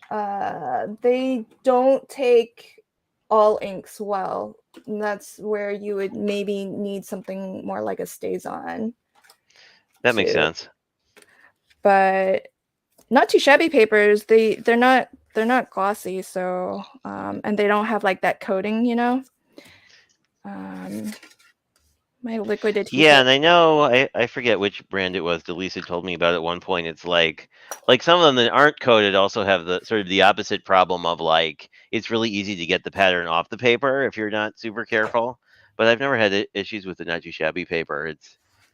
[SPEAKER 1] they don't take all inks well. And that's where you would maybe need something more like a StazOn.
[SPEAKER 3] That makes sense.
[SPEAKER 1] But not too shabby papers. They're not glossy, so and they don't have like that coating, you know. My liquid adhesive.
[SPEAKER 3] Yeah, and I know, I forget which brand it was. Delisa told me about at one point. It's like some of them that aren't coated also have the sort of the opposite problem of, like, it's really easy to get the pattern off the paper if you're not super careful. But I've never had issues with the not too shabby paper. It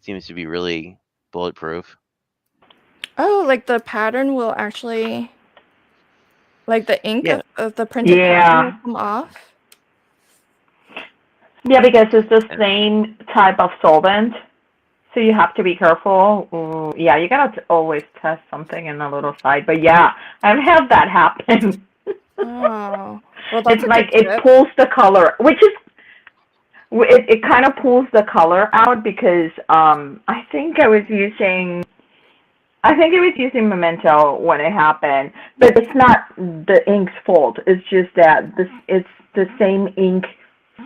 [SPEAKER 3] seems to be really bulletproof.
[SPEAKER 1] Oh, like the pattern will actually, like the ink
[SPEAKER 3] Yeah.
[SPEAKER 1] of the printed pattern will come off?
[SPEAKER 2] Yeah, because it's the same type of solvent, so you have to be careful. Yeah, you gotta always test something in the little side. But yeah, I've had that happen.
[SPEAKER 1] Oh, well, that's
[SPEAKER 2] It's like it pulls the color, which is it kind of pulls the color out, because I think it was using Memento when it happened, but it's not the ink's fault. It's just that it's the same ink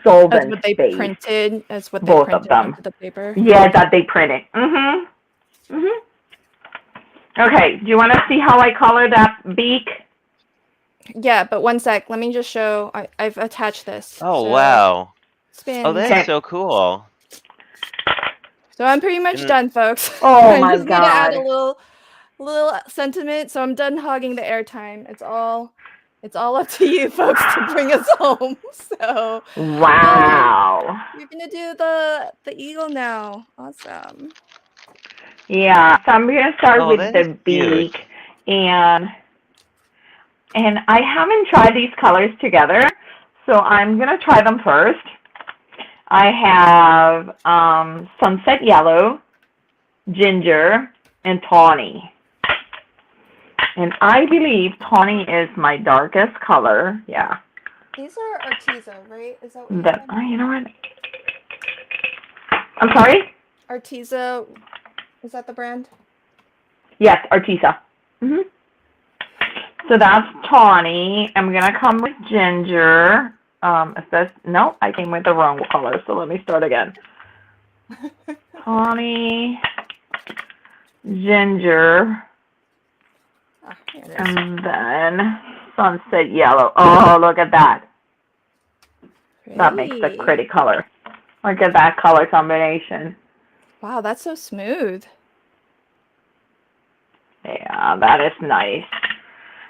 [SPEAKER 2] solvent
[SPEAKER 1] as what they
[SPEAKER 2] base.
[SPEAKER 1] printed, as what they
[SPEAKER 2] Both
[SPEAKER 1] printed
[SPEAKER 2] of them.
[SPEAKER 1] onto the paper.
[SPEAKER 2] Yeah, that they printed. Okay, do you want to see how I color that beak?
[SPEAKER 1] Yeah, but one sec. Let me just show. I've attached this.
[SPEAKER 3] Oh,
[SPEAKER 1] So
[SPEAKER 3] wow. Oh,
[SPEAKER 1] spin.
[SPEAKER 3] that's
[SPEAKER 2] Okay.
[SPEAKER 3] so cool.
[SPEAKER 1] So I'm pretty much
[SPEAKER 3] And
[SPEAKER 1] done, folks.
[SPEAKER 2] Oh
[SPEAKER 1] I
[SPEAKER 2] my
[SPEAKER 1] just need to add a
[SPEAKER 2] God.
[SPEAKER 1] little sentiment. So I'm done hogging the airtime. It's all up to you folks to bring us home. So
[SPEAKER 2] Wow.
[SPEAKER 1] you're gonna do the eagle now. Awesome.
[SPEAKER 2] Yeah. So I'm gonna start
[SPEAKER 3] oh,
[SPEAKER 2] with
[SPEAKER 3] that is
[SPEAKER 2] the
[SPEAKER 3] cute.
[SPEAKER 2] beak, and I haven't tried these colors together, so I'm gonna try them first. I have sunset yellow, ginger, and tawny. And I believe tawny is my darkest color. Yeah.
[SPEAKER 1] These are Arteza, right? Is that what you
[SPEAKER 2] That,
[SPEAKER 1] said?
[SPEAKER 2] you know what? I'm sorry?
[SPEAKER 1] Arteza, is that the brand?
[SPEAKER 2] Yes, Artesa. Hmm. So that's tawny. I'm going to come with ginger. If that's, no, I came with the wrong color, so let me start again. Tawny, ginger,
[SPEAKER 1] Ah, here it is.
[SPEAKER 2] and then sunset yellow. Oh, look at that. That makes the pretty color. Look at that color combination.
[SPEAKER 1] Wow, that's so smooth.
[SPEAKER 2] Yeah, that is nice.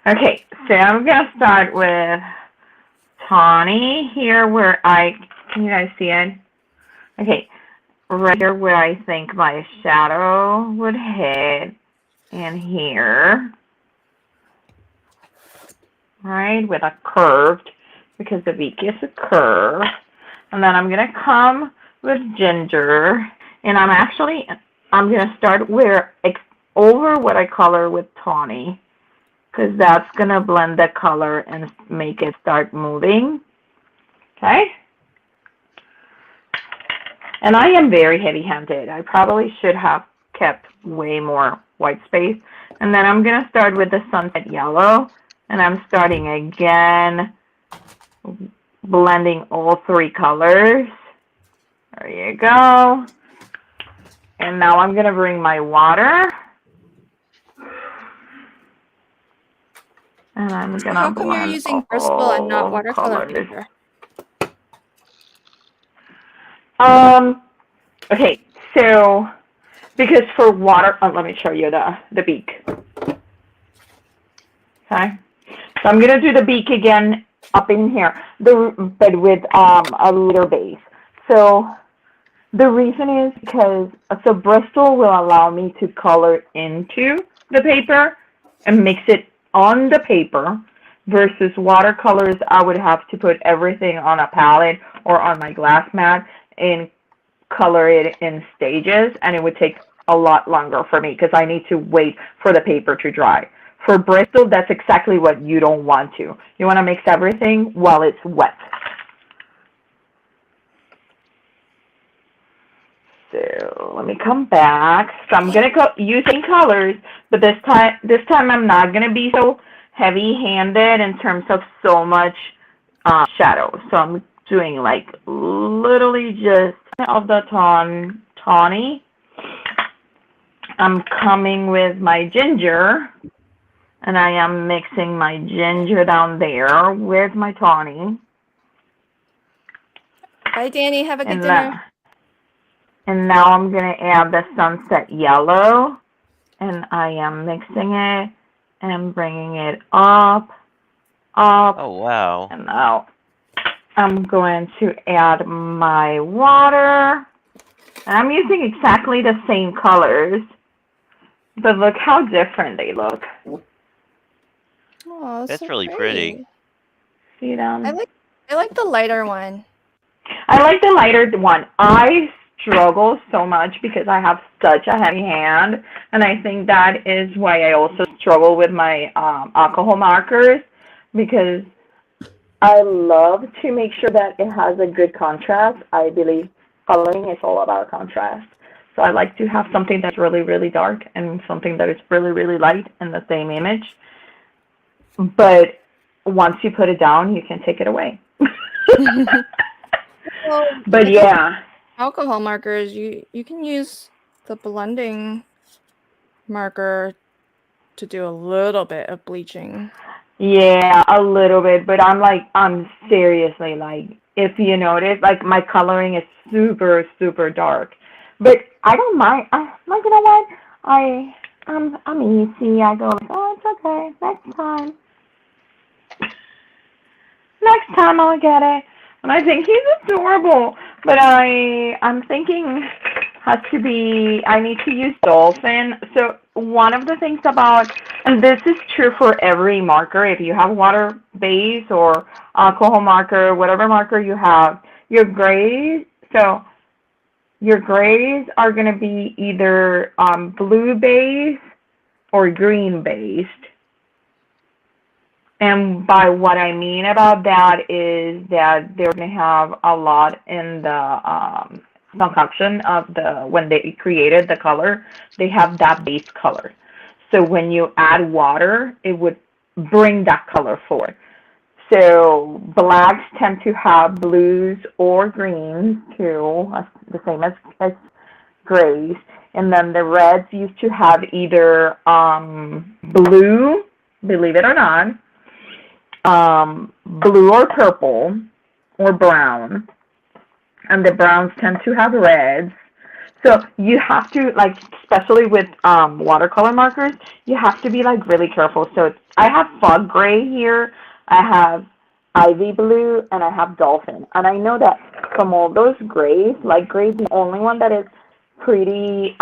[SPEAKER 2] Okay, so I'm going to start with tawny here where can you guys see it? Okay, right here where I think my shadow would hit, and here, right, with a curved, because the beak is a curve. And then I'm going to come with ginger, and I'm going to start over what I color with tawny, because that's going to blend the color and make it start moving. Okay? And I am very heavy-handed. I probably should have kept way more white space. And then I'm going to start with the sunset yellow, and I'm starting again, blending all three colors. There you go. And now I'm going to bring my water. And I'm going to
[SPEAKER 1] How come you're
[SPEAKER 2] blend
[SPEAKER 1] using Bristol and not
[SPEAKER 2] all
[SPEAKER 1] watercolor
[SPEAKER 2] colors.
[SPEAKER 1] paper?
[SPEAKER 2] Okay, so because for water, let me show you the beak. Okay, so I'm gonna do the beak again up in here, but with a lighter base. So the reason is because Bristol will allow me to color into the paper and mix it on the paper, versus watercolors I would have to put everything on a palette or on my glass mat and color it in stages, and it would take a lot longer for me because I need to wait for the paper to dry. For Bristol, that's exactly what you don't want to. You want to mix everything while it's wet. So let me come back. So I'm gonna using colors, but this time I'm not gonna be so heavy-handed in terms of so much shadow. So I'm doing like literally just of the tawny. I'm coming with my ginger, and I am mixing my ginger down there with my tawny.
[SPEAKER 1] Bye, Danny. Have a good dinner.
[SPEAKER 2] And now I'm going to add the sunset yellow, and I am mixing it and bringing it up.
[SPEAKER 3] Oh, wow.
[SPEAKER 2] And now I'm going to add my water. And I'm using exactly the same colors, but look how different they look.
[SPEAKER 1] Oh,
[SPEAKER 3] That's
[SPEAKER 1] so
[SPEAKER 3] really pretty.
[SPEAKER 2] See them?
[SPEAKER 1] I like the lighter one.
[SPEAKER 2] I like the lighter one. I struggle so much because I have such a heavy hand, and I think that is why I also struggle with my alcohol markers, because I love to make sure that it has a good contrast. I believe coloring is all about contrast. So I like to have something that's really, really dark and something that is really, really light in the same image. But once you put it down, you can take it away.
[SPEAKER 1] Well,
[SPEAKER 2] but yeah.
[SPEAKER 1] Alcohol markers, you can use the blending marker to do a little bit of bleaching.
[SPEAKER 2] Yeah, a little bit, but I'm seriously like, if you notice, like my coloring is super, super dark. But I don't mind. Like, you know what? I'm easy. I go, like, oh, it's okay. Next time I'll get it. And I think he's adorable. But I'm thinking has to be I need to use dolphin. So one of the things about and this is true for every marker, if you have water base or alcohol marker, whatever marker you have, your grays so your grays are gonna be either blue base or green based. And by what I mean about that is that they're going to have a lot in the concoction of the when they created the color, they have that base color. So when you add water, it would bring that color forward. So blacks tend to have blues or greens too, the same as grays. And then the reds used to have either blue, believe it or not, blue or purple or brown, and the browns tend to have reds. So you have to like, especially with watercolor markers, you have to be like really careful. So I have fog gray here, I have ivy blue, and I have dolphin. And I know that from all those grays, like gray's the only one that is pretty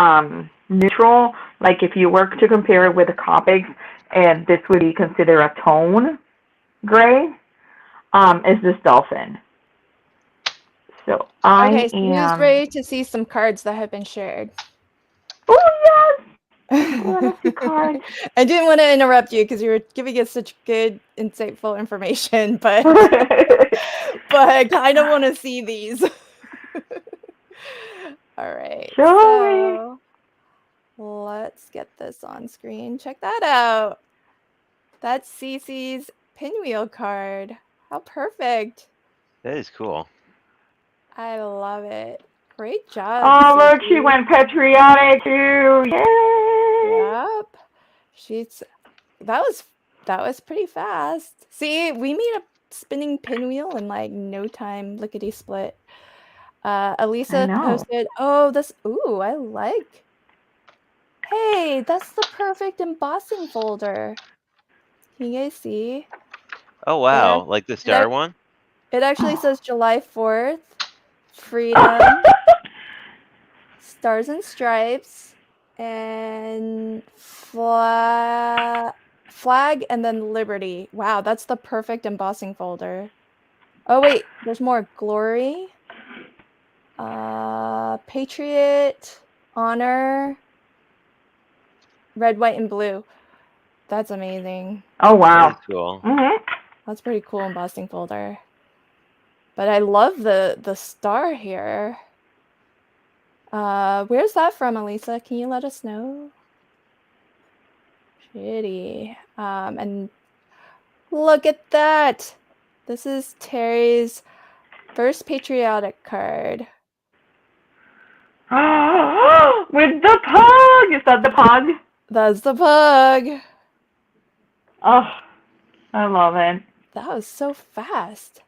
[SPEAKER 2] neutral. Like if you were to compare it with the Copics, and this would be considered a tone gray, is this dolphin. So I
[SPEAKER 1] Okay, so who's
[SPEAKER 2] am.
[SPEAKER 1] ready to see some cards that have been shared?
[SPEAKER 2] Oh yes, I want to see cards.
[SPEAKER 1] I didn't want to interrupt you because you were giving us such good, insightful information, but but I kind of want to see these. All right,
[SPEAKER 2] Show me.
[SPEAKER 1] so let's get this on screen. Check that out. That's Cece's pinwheel card. How perfect.
[SPEAKER 3] That is cool.
[SPEAKER 1] I love it. Great job,
[SPEAKER 2] Oh look, she
[SPEAKER 1] Cece.
[SPEAKER 2] went patriotic too. Yay!
[SPEAKER 1] Yep. She's that was pretty fast. See, we made a spinning pinwheel in like no time, lickety split.
[SPEAKER 2] I
[SPEAKER 1] Elisa
[SPEAKER 2] know.
[SPEAKER 1] posted, oh, this, ooh, I like. Hey, that's the perfect embossing folder. Can you guys see?
[SPEAKER 3] Oh
[SPEAKER 1] It,
[SPEAKER 3] wow, like the star
[SPEAKER 1] it,
[SPEAKER 3] one?
[SPEAKER 1] it actually says July 4th, freedom, stars and stripes, and flag, and then liberty. Wow, that's the perfect embossing folder. Oh wait, there's more. Glory, patriot, honor, red, white, and blue. That's amazing.
[SPEAKER 2] Oh
[SPEAKER 3] That is
[SPEAKER 2] wow.
[SPEAKER 3] cool.
[SPEAKER 1] That's pretty cool embossing folder. But I love the star here. Where's that from, Elisa? Can you let us know? Pretty. And look at that. This is Terry's first patriotic card.
[SPEAKER 2] With the pug. Is that the pug?
[SPEAKER 1] That's the pug.
[SPEAKER 2] Oh, I love it.
[SPEAKER 1] That was so fast.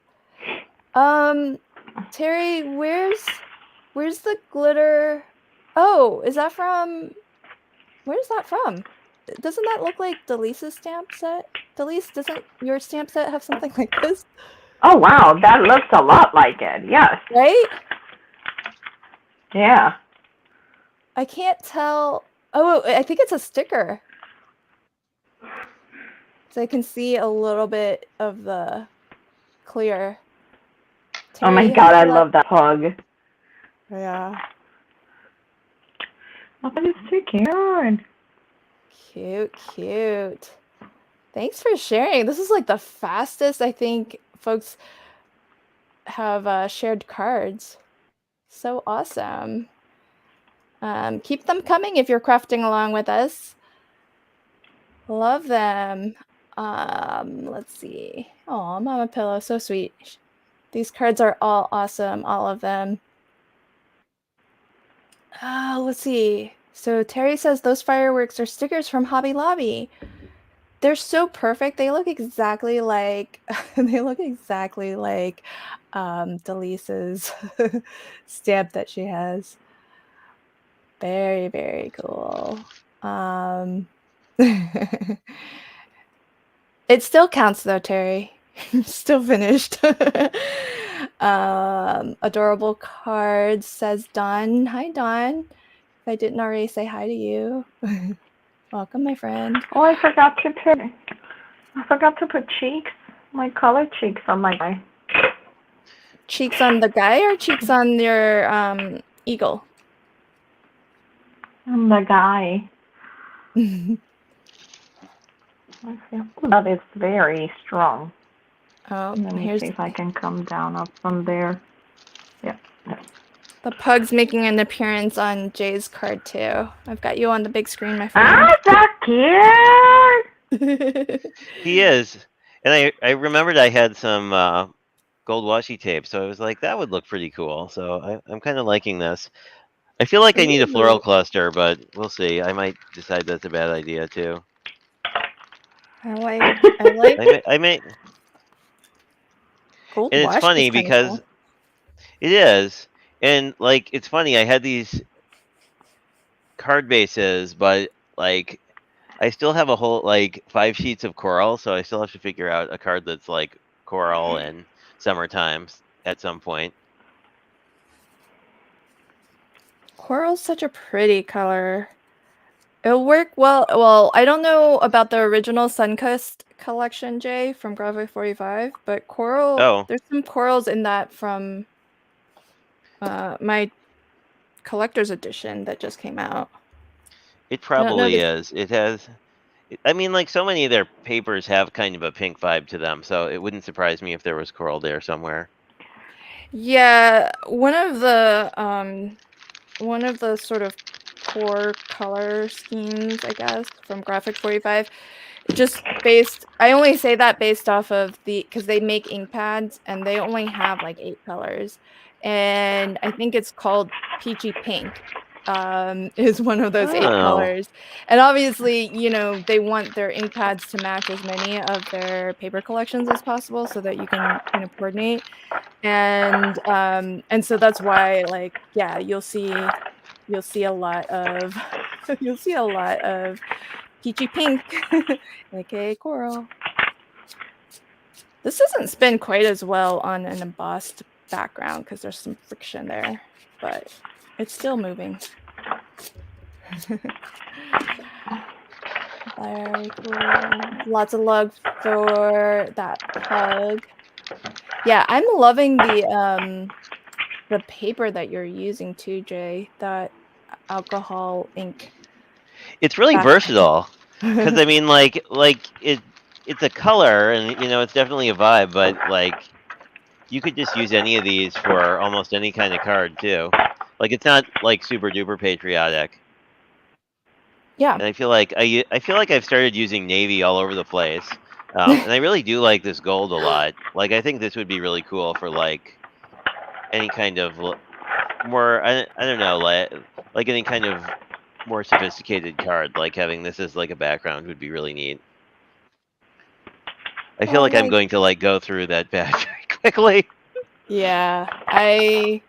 [SPEAKER 1] Terry, where's the glitter? Oh, is that from? Where's that from? Doesn't that look like Delisa's stamp set? Delise, doesn't your stamp set have something like this?
[SPEAKER 2] Oh wow, that looks a lot like it. Yes.
[SPEAKER 1] Right?
[SPEAKER 2] Yeah.
[SPEAKER 1] I can't tell. Oh, I think it's a sticker. So I can see a little bit of the clear.
[SPEAKER 2] Oh my
[SPEAKER 1] Terry,
[SPEAKER 2] god, I love that pug.
[SPEAKER 1] yeah.
[SPEAKER 2] Oh, that is too cute.
[SPEAKER 1] Cute, cute. Thanks for sharing. This is like the fastest I think folks have shared cards. So awesome. Keep them coming if you're crafting along with us. Love them. Let's see. Oh, Mama Pillow, so sweet. These cards are all awesome, all of them. Let's see. So Terry says those fireworks are stickers from Hobby Lobby. they're so perfect. They look exactly like Delisa's stamp that she has. Very, very cool. It still counts though, Terry. Still finished. Adorable cards, says Dawn. Hi, Dawn. If I didn't already say hi to you. Welcome, my friend.
[SPEAKER 2] Oh, I forgot to put cheeks, my color cheeks on my guy.
[SPEAKER 1] Cheeks on the guy or cheeks on your eagle?
[SPEAKER 2] On the guy. That is very strong.
[SPEAKER 1] Oh,
[SPEAKER 2] Let me see if I can come down up from there. Yep.
[SPEAKER 1] The pug's making an appearance on Jay's card too. I've got you on the big screen, my friend.
[SPEAKER 2] Ah, that cute!
[SPEAKER 3] He is. And I remembered I had some gold washi tape, so I was like, that would look pretty cool. So I'm kind of liking this. I feel like I need a floral cluster, but we'll see. I might decide that's a bad idea too.
[SPEAKER 1] I like
[SPEAKER 3] I may.
[SPEAKER 1] gold
[SPEAKER 3] And it's
[SPEAKER 1] washi
[SPEAKER 3] funny
[SPEAKER 1] is kinda
[SPEAKER 3] because
[SPEAKER 1] cool.
[SPEAKER 3] it is, and like it's funny. I had these card bases, but like I still have a whole like 5 sheets of coral, so I still have to figure out a card that's like coral and summertime at some point.
[SPEAKER 1] Coral's such a pretty color. It'll work well. Well, I don't know about the original Sunkist collection, Jay, from Graphic 45, but coral.
[SPEAKER 3] Oh.
[SPEAKER 1] There's some corals in that from my collector's edition that just came out.
[SPEAKER 3] It probably is. It has. I mean, like so many of their papers have kind of a pink vibe to them, so it wouldn't surprise me if there was coral there somewhere.
[SPEAKER 1] Yeah, one of the sort of core color schemes, I guess, from Graphic 45. I only say that based off of because they make ink pads and they only have like 8 colors. And I think it's called Peachy Pink, is one of those 8 colors. And obviously, they want their ink pads to match as many of their paper collections as possible so that you can kind of coordinate. And so that's why, like, yeah, you'll see a lot of peachy pink, aka coral. This doesn't spin quite as well on an embossed background because there's some friction there, but it's still moving. Very cool. Lots of love for that pug. Yeah, I'm loving the paper that you're using too, Jay. That alcohol ink.
[SPEAKER 3] It's really versatile because I mean, like it's a color, and it's definitely a vibe. But like, you could just use any of these for almost any kind of card too. Like, it's not like super duper patriotic.
[SPEAKER 1] Yeah.
[SPEAKER 3] And I feel like I've started using navy all over the place, and I really do like this gold a lot. Like, I think this would be really cool for like any kind of more. I don't know, like any kind of more sophisticated card. Like having this as like a background would be really neat. I feel like I'm going to like go through that batch very quickly.
[SPEAKER 1] Yeah, I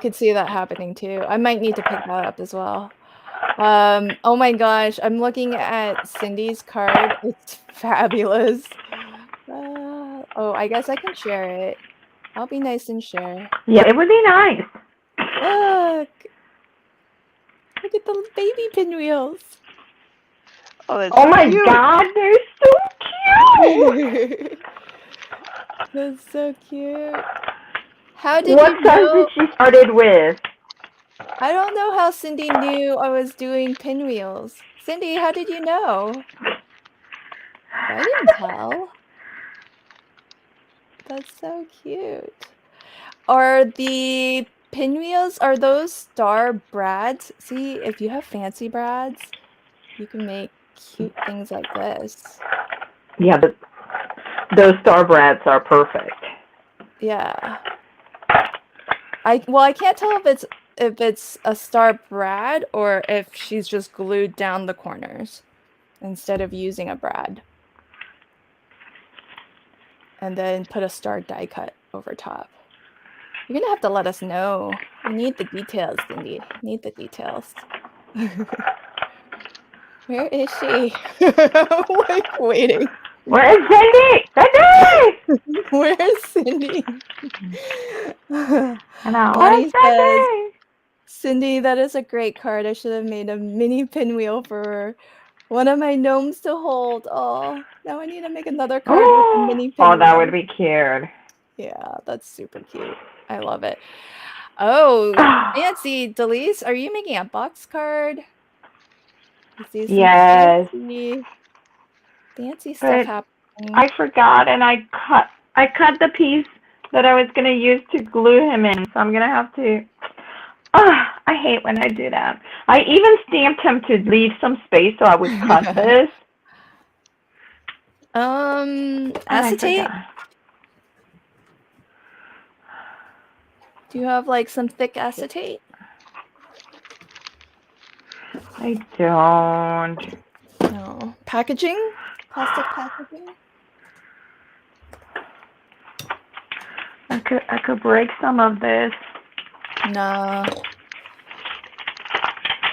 [SPEAKER 1] could see that happening too. I might need to pick that up as well. Oh my gosh, I'm looking at Cindy's card. It's fabulous. Oh, I guess I can share it. I'll be nice and share.
[SPEAKER 2] Yeah, it would be nice.
[SPEAKER 1] Look at the baby pinwheels.
[SPEAKER 2] Oh my God, they're so cute.
[SPEAKER 1] That's so cute. How did
[SPEAKER 2] what
[SPEAKER 1] you
[SPEAKER 2] size
[SPEAKER 1] know?
[SPEAKER 2] did she started with?
[SPEAKER 1] I don't know how Cindy knew I was doing pinwheels. Cindy, how did you know? I didn't tell. That's so cute. Are the pinwheels, are those star brads? See, if you have fancy brads, you can make cute things like this.
[SPEAKER 2] Yeah, but those star brads are perfect.
[SPEAKER 1] Yeah. I can't tell if it's a star brad or if she's just glued down the corners. instead of using a brad. And then put a star die cut over top. You're gonna have to let us know. I need the details, Cindy. I need the details. Where is she? I'm like waiting.
[SPEAKER 2] Where is Cindy? Cindy!
[SPEAKER 1] Where is Cindy?
[SPEAKER 2] Where's Cindy?
[SPEAKER 1] Cindy, that is a great card. I should have made a mini pinwheel for one of my gnomes to hold. Oh, now I need to make another card with a mini pinwheel.
[SPEAKER 2] Oh, that would be cute.
[SPEAKER 1] Yeah, that's super cute. I love it. Oh, Nancy, Delise, are you making a box card?
[SPEAKER 2] Yes.
[SPEAKER 1] Fancy stuff happening.
[SPEAKER 2] I forgot, and I cut the piece that I was gonna use to glue him in, so I'm gonna have to. I hate when I do that. I even stamped him to leave some space so I would cut this.
[SPEAKER 1] Acetate. Do you have like some thick acetate?
[SPEAKER 2] I don't.
[SPEAKER 1] No. Packaging? Plastic packaging?
[SPEAKER 2] I could break some of this.
[SPEAKER 1] No.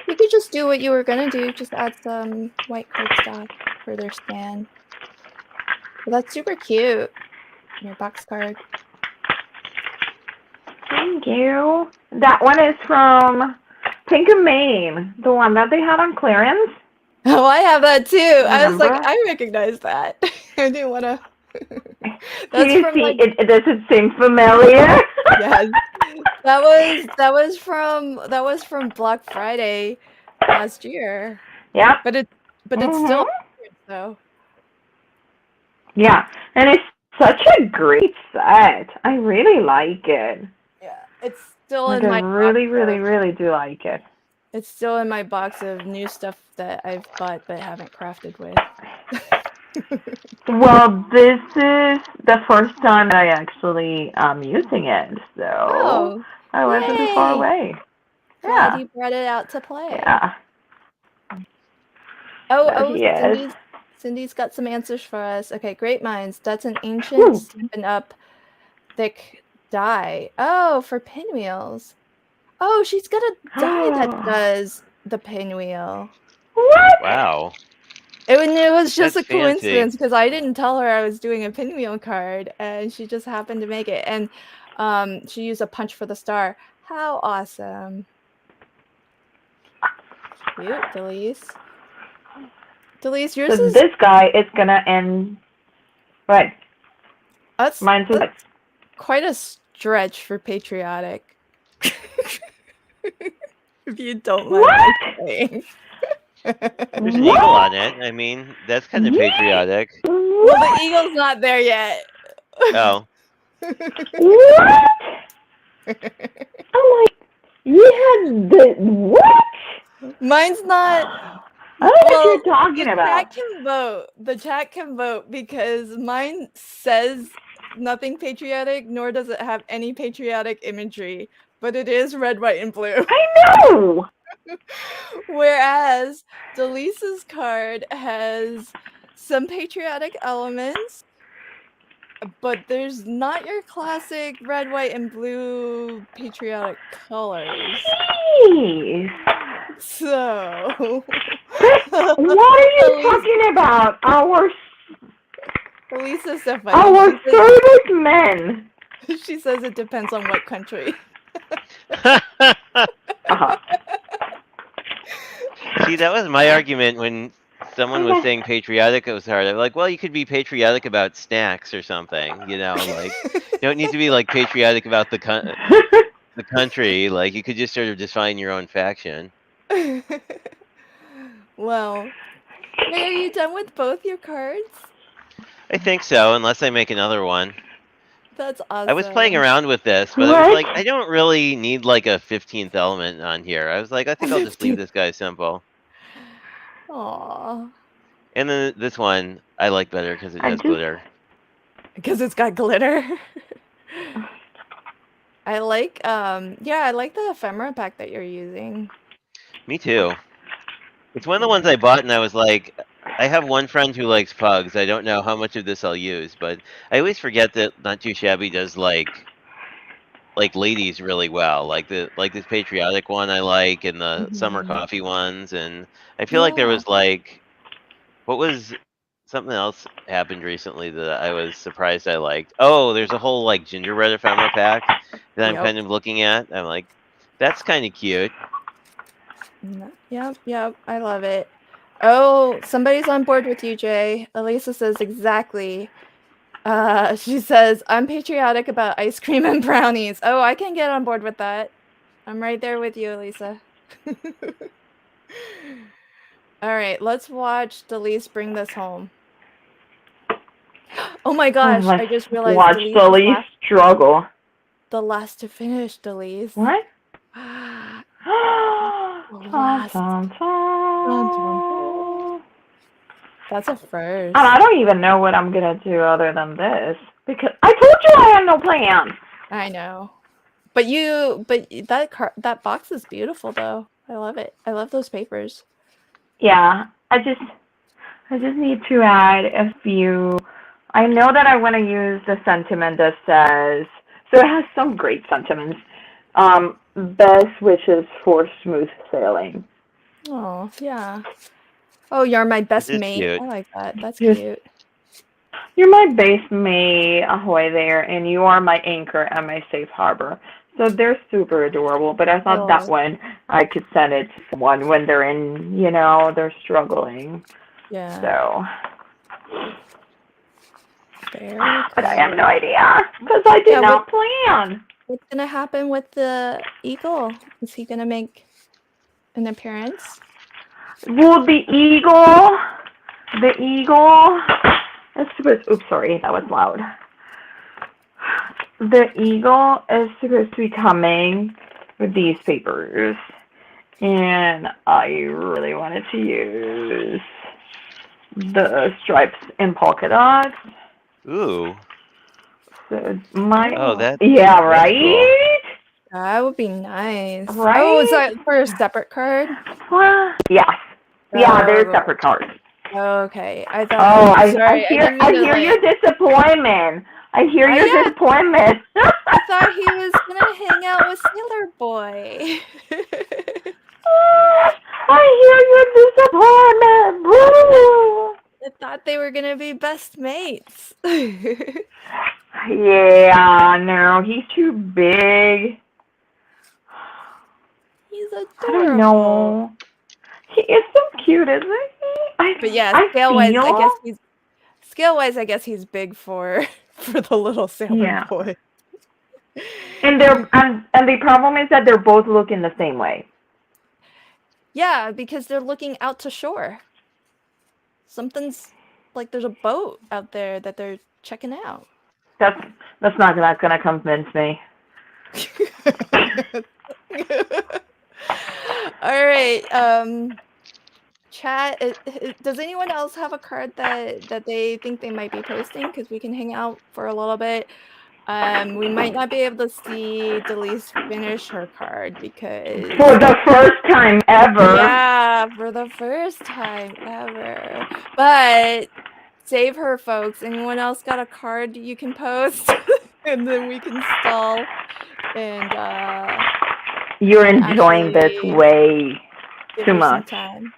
[SPEAKER 1] You could just do what you were gonna do. Just add some white cardstock for their stand. Well, that's super cute. Your box card.
[SPEAKER 2] Thank you. That one is from Pink and Maine, the one that they had on clearance.
[SPEAKER 1] Oh, I have that too.
[SPEAKER 2] Remember?
[SPEAKER 1] I was like, I recognize that. I didn't want to.
[SPEAKER 2] Do you see? Does it seem familiar?
[SPEAKER 1] Yes. That was from Black Friday last year.
[SPEAKER 2] Yeah.
[SPEAKER 1] But it's still though.
[SPEAKER 2] Yeah, and it's such a great set. I really like it.
[SPEAKER 1] Yeah, it's still
[SPEAKER 2] like
[SPEAKER 1] in my.
[SPEAKER 2] I really do like it.
[SPEAKER 1] It's still in my box of new stuff that I've bought but haven't crafted with.
[SPEAKER 2] Well, this is the first time that I actually am using it, so I wasn't too far away.
[SPEAKER 1] Glad you brought it out to play.
[SPEAKER 2] Yeah.
[SPEAKER 1] Cindy's got some answers for us. Okay, great minds. That's an ancient Stampin' Up thick die. Oh, for pinwheels. Oh, she's got a die that does the pinwheel.
[SPEAKER 2] What?
[SPEAKER 3] Wow.
[SPEAKER 1] It was just
[SPEAKER 3] That's
[SPEAKER 1] a coincidence
[SPEAKER 3] fancy.
[SPEAKER 1] because I didn't tell her I was doing a pinwheel card, and she just happened to make it. And she used a punch for the star. How awesome! Cute, Delise. Delise, yours is.
[SPEAKER 2] This guy is gonna end. Right.
[SPEAKER 1] That's quite a stretch for patriotic. If you don't mind my saying.
[SPEAKER 3] There's an eagle on it. I mean, that's kind of patriotic.
[SPEAKER 1] Well, the eagle's not there yet.
[SPEAKER 3] Oh.
[SPEAKER 2] What? I'm like, you had the what?
[SPEAKER 1] Mine's not.
[SPEAKER 2] I don't know what you're talking about.
[SPEAKER 1] The chat can vote because mine says nothing patriotic, nor does it have any patriotic imagery, but it is red, white, and blue.
[SPEAKER 2] I know.
[SPEAKER 1] Whereas Delisa's card has some patriotic elements, but there's not your classic red, white, and blue patriotic colors.
[SPEAKER 2] Jeez.
[SPEAKER 1] So,
[SPEAKER 2] what are you talking about? Our servicemen.
[SPEAKER 1] She says it depends on what country.
[SPEAKER 3] See, that was my argument when someone was saying patriotic. It was hard. I'm like, well, you could be patriotic about snacks or something. You know, like you don't need to be like patriotic about the country. Like you could just sort of define your own faction.
[SPEAKER 1] Well, are you done with both your cards?
[SPEAKER 3] I think so, unless I make another one.
[SPEAKER 1] That's awesome.
[SPEAKER 3] I was playing around with this, but I was like, I don't really need like a 15th element on here. I was like, I think I'll just leave this guy simple.
[SPEAKER 1] Aww.
[SPEAKER 3] And then this one I like better because it has glitter.
[SPEAKER 1] Because it's got glitter. I like I like the ephemera pack that you're using.
[SPEAKER 3] Me too. It's one of the ones I bought and I was like, I have one friend who likes pugs. I don't know how much of this I'll use, but I always forget that Not Too Shabby does like ladies really well. Like this patriotic one I like, and the summer
[SPEAKER 1] Mhm.
[SPEAKER 3] coffee ones, and I feel like there
[SPEAKER 1] Yeah.
[SPEAKER 3] was like what was something else happened recently that I was surprised I liked. Oh, there's a whole like gingerbread ephemera pack that I'm
[SPEAKER 1] Yep.
[SPEAKER 3] kind of looking at. I'm like, that's kind of cute.
[SPEAKER 1] Yep. Yep. I love it. Oh, somebody's on board with you, Jay. Elisa says exactly. She says, I'm patriotic about ice cream and brownies. Oh, I can get on board with that. I'm right there with you, Elisa. All right, let's watch Delise bring this home. Oh my gosh, I
[SPEAKER 2] Let's
[SPEAKER 1] just realized
[SPEAKER 2] watch
[SPEAKER 1] Delise
[SPEAKER 2] the
[SPEAKER 1] is
[SPEAKER 2] least struggle.
[SPEAKER 1] the last to finish, Delise.
[SPEAKER 2] What?
[SPEAKER 1] The
[SPEAKER 2] Dun,
[SPEAKER 1] last.
[SPEAKER 2] dun,
[SPEAKER 1] Dun, dun,
[SPEAKER 2] dun.
[SPEAKER 1] dun. That's a first.
[SPEAKER 2] And I don't even know what I'm gonna do other than this because I told you I had no plan.
[SPEAKER 1] I know. But that box is beautiful though. I love it. I love those papers.
[SPEAKER 2] Yeah, I just need to add a few. I know that I want to use the sentiment that says, so it has some great sentiments. Best wishes for smooth sailing.
[SPEAKER 1] Oh, yeah. Oh, you're my
[SPEAKER 3] This
[SPEAKER 1] best
[SPEAKER 3] is
[SPEAKER 1] mate.
[SPEAKER 3] cute.
[SPEAKER 1] I like that. That's
[SPEAKER 2] Just,
[SPEAKER 1] cute.
[SPEAKER 2] you're my base mate, ahoy there, and you are my anchor and my safe harbor. So they're super adorable, but I thought that
[SPEAKER 1] Oh,
[SPEAKER 2] one I could send it to someone when they're in, they're struggling.
[SPEAKER 1] yeah.
[SPEAKER 2] So,
[SPEAKER 1] Very
[SPEAKER 2] but I have no
[SPEAKER 1] cool.
[SPEAKER 2] idea because I did
[SPEAKER 1] Yeah,
[SPEAKER 2] not plan.
[SPEAKER 1] what's gonna happen with the eagle? Is he gonna make an appearance?
[SPEAKER 2] Well, the eagle, is supposed, oops, sorry, that was loud. The eagle is supposed to be coming with these papers, and I really wanted to use the stripes and polka dots.
[SPEAKER 3] Ooh.
[SPEAKER 2] So
[SPEAKER 3] Oh,
[SPEAKER 2] yeah,
[SPEAKER 3] that's cool.
[SPEAKER 2] right?
[SPEAKER 1] That would be nice. Oh, is
[SPEAKER 2] Right?
[SPEAKER 1] that for a separate card?
[SPEAKER 2] Yes. Yeah, there's
[SPEAKER 1] Oh,
[SPEAKER 2] separate cards.
[SPEAKER 1] okay. I thought.
[SPEAKER 2] Oh,
[SPEAKER 1] Sorry, I didn't mean
[SPEAKER 2] I
[SPEAKER 1] to
[SPEAKER 2] hear your
[SPEAKER 1] like.
[SPEAKER 2] disappointment. I hear your
[SPEAKER 1] Yeah,
[SPEAKER 2] disappointment.
[SPEAKER 1] I thought he was gonna hang out with Sailor Boy.
[SPEAKER 2] I hear your disappointment. Boo.
[SPEAKER 1] I thought they were gonna be best mates.
[SPEAKER 2] Yeah, no, he's too big.
[SPEAKER 1] He's
[SPEAKER 2] I don't
[SPEAKER 1] adorable.
[SPEAKER 2] know. He is so cute, isn't he?
[SPEAKER 1] But yeah,
[SPEAKER 2] I
[SPEAKER 1] scale-wise, I guess
[SPEAKER 2] feel.
[SPEAKER 1] he's big for the little Sailor
[SPEAKER 2] Yeah.
[SPEAKER 1] Boy.
[SPEAKER 2] And the problem is that they're both looking the same way.
[SPEAKER 1] Yeah, because they're looking out to shore. Something's like there's a boat out there that they're checking out.
[SPEAKER 2] That's not gonna convince me.
[SPEAKER 1] All right. Chat. Does anyone else have a card that they think they might be posting? Because we can hang out for a little bit. We might not be able to see Delise finish her card because
[SPEAKER 2] For the first time ever.
[SPEAKER 1] yeah, for the first time ever. But save her, folks. Anyone else got a card you can post? And then we can stall and
[SPEAKER 2] You're enjoying this way
[SPEAKER 1] give
[SPEAKER 2] too
[SPEAKER 1] her some
[SPEAKER 2] much.
[SPEAKER 1] time.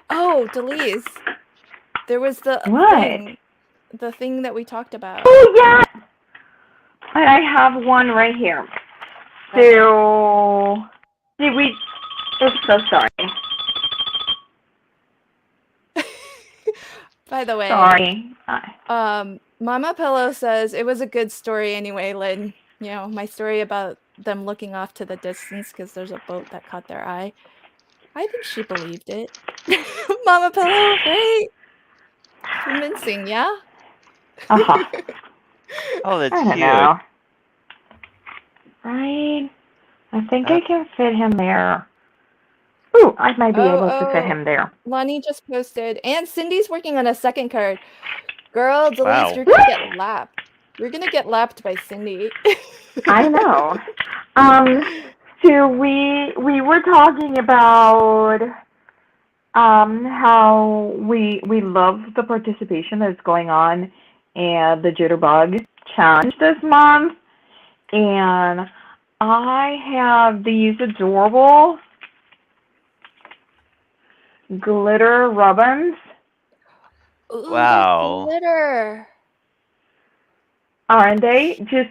[SPEAKER 1] Oh, Delise. There was the thing that we talked about.
[SPEAKER 2] Oh yeah. I have one right here. So did we? Oops, so sorry.
[SPEAKER 1] By the way,
[SPEAKER 2] sorry.
[SPEAKER 1] Mama Pillow says it was a good story anyway, Lynn. You know, my story about them looking off to the distance because there's a boat that caught their eye. I think she believed it. Mama Pillow, right? Convincing, yeah?
[SPEAKER 2] Uh-huh.
[SPEAKER 3] Oh, that's
[SPEAKER 2] I don't
[SPEAKER 3] cute.
[SPEAKER 2] know. Right? I think I can fit him there. Ooh, I might be able to fit him there.
[SPEAKER 1] Lonnie just posted, and Cindy's working on a second card. Girl, Delise,
[SPEAKER 3] Wow.
[SPEAKER 1] you're gonna get lapped. You're gonna get lapped by Cindy.
[SPEAKER 2] I know. So we were talking about how we love the participation that's going on and the Jitterbug challenge this month. And I have these adorable glitter ribbons.
[SPEAKER 1] Ooh,
[SPEAKER 3] Wow.
[SPEAKER 1] there's glitter.
[SPEAKER 2] Aren't they just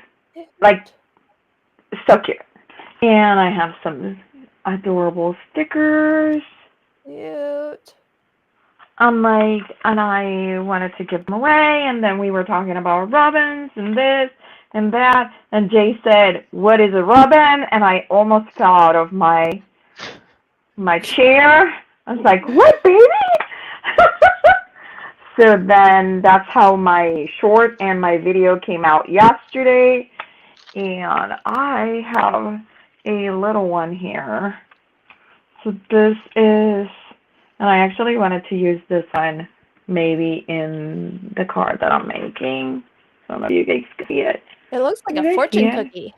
[SPEAKER 2] like so cute? And I have some adorable stickers.
[SPEAKER 1] Cute.
[SPEAKER 2] And I wanted to give them away, and then we were talking about ribbons and this and that, and Jay said, "What is a ribbon?" And I almost fell out of my chair. I was like, "What, baby?" So then that's how my short and my video came out yesterday, and I have a little one here. So this is, and I actually wanted to use this one maybe in the card that I'm making. So maybe you guys can see it.
[SPEAKER 1] It looks like
[SPEAKER 2] Can
[SPEAKER 1] a
[SPEAKER 2] you guys see
[SPEAKER 1] fortune
[SPEAKER 2] it?
[SPEAKER 1] cookie.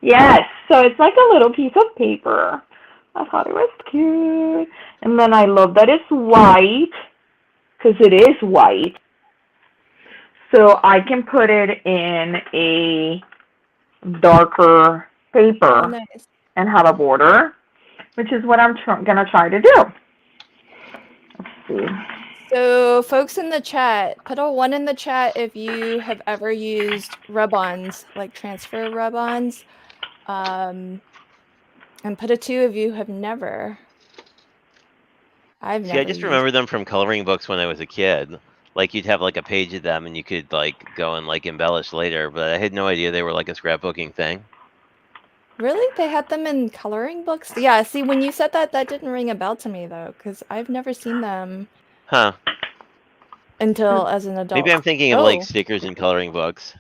[SPEAKER 2] Yes, so it's like a little piece of paper. I thought it was cute. And then I love that it's white, because it is white. So I can put it in a darker paper
[SPEAKER 1] Oh, nice.
[SPEAKER 2] and have a border, which is what I'm going to try to do. Let's see.
[SPEAKER 1] So, folks in the chat, put a 1 in the chat if you have ever used rub-ons, like transfer rub-ons. And put a 2 if you have never. I've
[SPEAKER 3] See, I
[SPEAKER 1] never
[SPEAKER 3] just
[SPEAKER 1] used.
[SPEAKER 3] remember them from coloring books when I was a kid. Like you'd have like a page of them and you could like go and like embellish later, but I had no idea they were like a scrapbooking thing.
[SPEAKER 1] Really? They had them in coloring books? Yeah, see, when you said that, that didn't ring a bell to me, though, because I've never seen them
[SPEAKER 3] Huh.
[SPEAKER 1] until as an adult.
[SPEAKER 3] Maybe I'm thinking of like stickers in coloring books.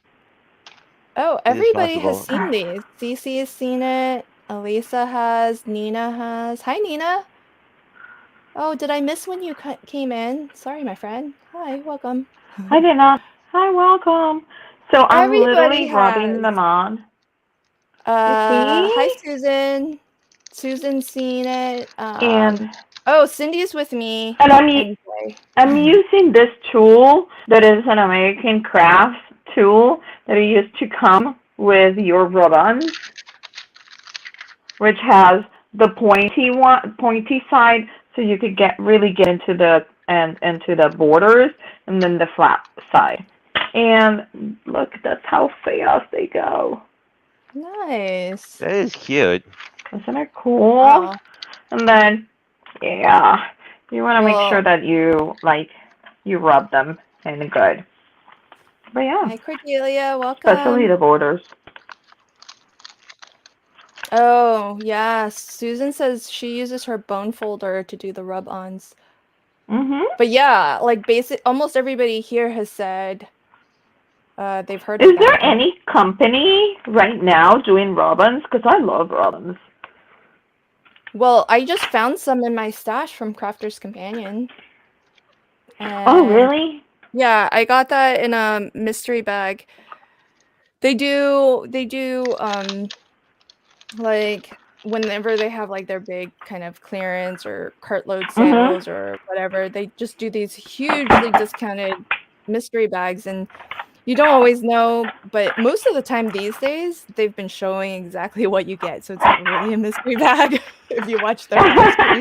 [SPEAKER 1] Oh,
[SPEAKER 3] It is
[SPEAKER 1] everybody has
[SPEAKER 3] possible.
[SPEAKER 1] seen these. Cece has seen it. Elisa has. Nina has. Hi, Nina. Oh, did I miss when you came in? Sorry, my friend. Hi, welcome.
[SPEAKER 2] I did not. Hi, welcome. So I'm
[SPEAKER 1] Everybody
[SPEAKER 2] literally rubbing
[SPEAKER 1] has.
[SPEAKER 2] them on. You see?
[SPEAKER 1] Hi, Susan. Susan's seen it.
[SPEAKER 2] And
[SPEAKER 1] Oh, Cindy's with me.
[SPEAKER 2] and I'm using this tool that is an American Crafts tool that I used to come with your ribbons, which has the pointy side, so you could really get into the borders, and then the flat side. And look, that's how fast they go.
[SPEAKER 1] Nice.
[SPEAKER 3] That is cute.
[SPEAKER 2] Isn't it cool?
[SPEAKER 1] Wow.
[SPEAKER 2] And then, yeah, you want to make sure that you rub them in good. But yeah.
[SPEAKER 1] Hi, Cordelia. Welcome.
[SPEAKER 2] Especially the borders.
[SPEAKER 1] Oh, yeah. Susan says she uses her bone folder to do the rub-ons. But yeah, like almost everybody here has said they've heard of that.
[SPEAKER 2] Is there any company right now doing rub-ons? Because I love rub-ons.
[SPEAKER 1] Well, I just found some in my stash from Crafter's Companion.
[SPEAKER 2] Oh, really?
[SPEAKER 1] Yeah, I got that in a mystery bag. They do like whenever they have like their big kind of clearance or cartload sales or whatever, they just do these hugely discounted mystery bags, and you don't always know, but most of the time these days they've been showing exactly what you get, so it's not really a mystery bag if you watch their live stream.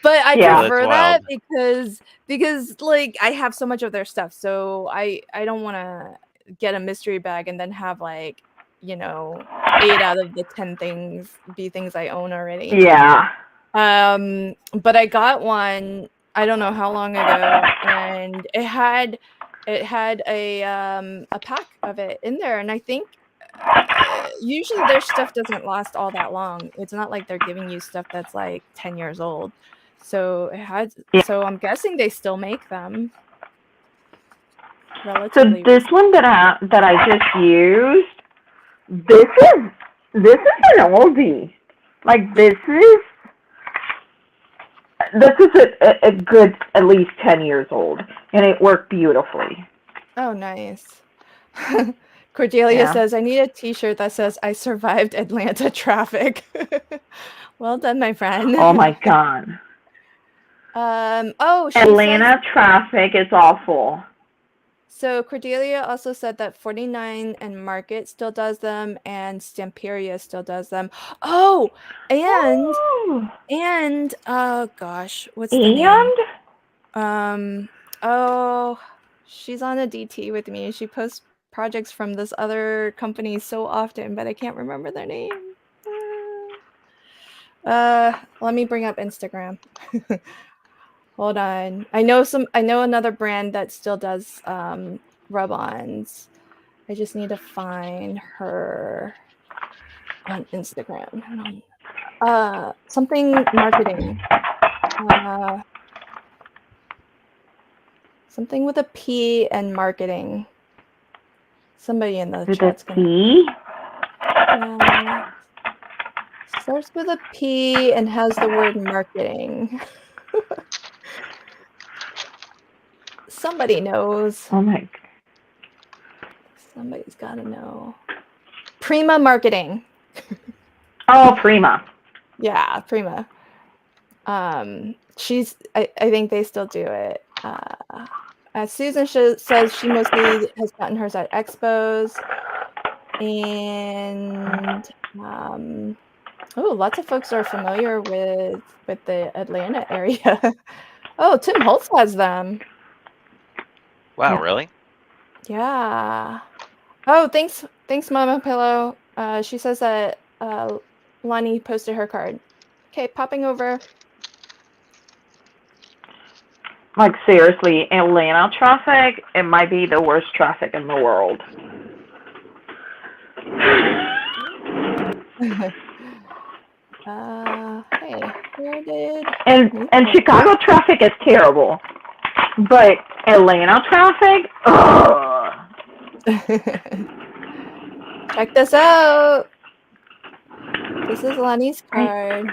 [SPEAKER 1] But I prefer that because like I have so much of their stuff, so I don't want to get a mystery bag and then have like 8 out of the 10 things be things I own already.
[SPEAKER 2] Yeah.
[SPEAKER 1] But I got one I don't know how long ago, and it had a pack of it in there, and I think usually their stuff doesn't last all that long. It's not like they're giving you stuff that's like 10 years old. So so I'm guessing they still make them.
[SPEAKER 2] So this one that I just used, this is an oldie. Like this is a good at least 10 years old, and it worked beautifully.
[SPEAKER 1] Oh, nice. Cordelia says, I need a t-shirt that says I survived Atlanta traffic. Well done, my friend.
[SPEAKER 2] Oh my God.
[SPEAKER 1] Oh, she says.
[SPEAKER 2] Atlanta traffic is awful.
[SPEAKER 1] So Cordelia also said that 49 and Market still does them, and Stamperia still does them. Oh, and
[SPEAKER 2] Oh,
[SPEAKER 1] oh gosh, what's the name?
[SPEAKER 2] and
[SPEAKER 1] Oh, she's on a DT with me. She posts projects from this other company so often, but I can't remember their name. Let me bring up Instagram. Hold on. I know another brand that still does rub-ons. I just need to find her on Instagram. Hold on. Something marketing. Something with a P and marketing. Somebody in the
[SPEAKER 2] with
[SPEAKER 1] chat's
[SPEAKER 2] a
[SPEAKER 1] gonna.
[SPEAKER 2] P?
[SPEAKER 1] Yeah. Starts with a P and has the word marketing. Somebody knows.
[SPEAKER 2] Oh my.
[SPEAKER 1] Somebody's got to know. Prima Marketing.
[SPEAKER 2] Oh, Prima.
[SPEAKER 1] Yeah, Prima. She's. I think they still do it. Susan says she mostly has gotten hers at expos, and lots of folks are familiar with the Atlanta area. Oh, Tim Holtz has them.
[SPEAKER 3] Wow,
[SPEAKER 2] Yeah.
[SPEAKER 3] really?
[SPEAKER 1] Yeah. Oh, thanks, Mama Pillow. She says that Lonnie posted her card. Okay, popping over.
[SPEAKER 2] Like, seriously, Atlanta traffic, it might be the worst traffic in the world.
[SPEAKER 1] Hey, where did...
[SPEAKER 2] And Chicago traffic is terrible. But Atlanta traffic? Ugh.
[SPEAKER 1] Check this out. This is Lonnie's card.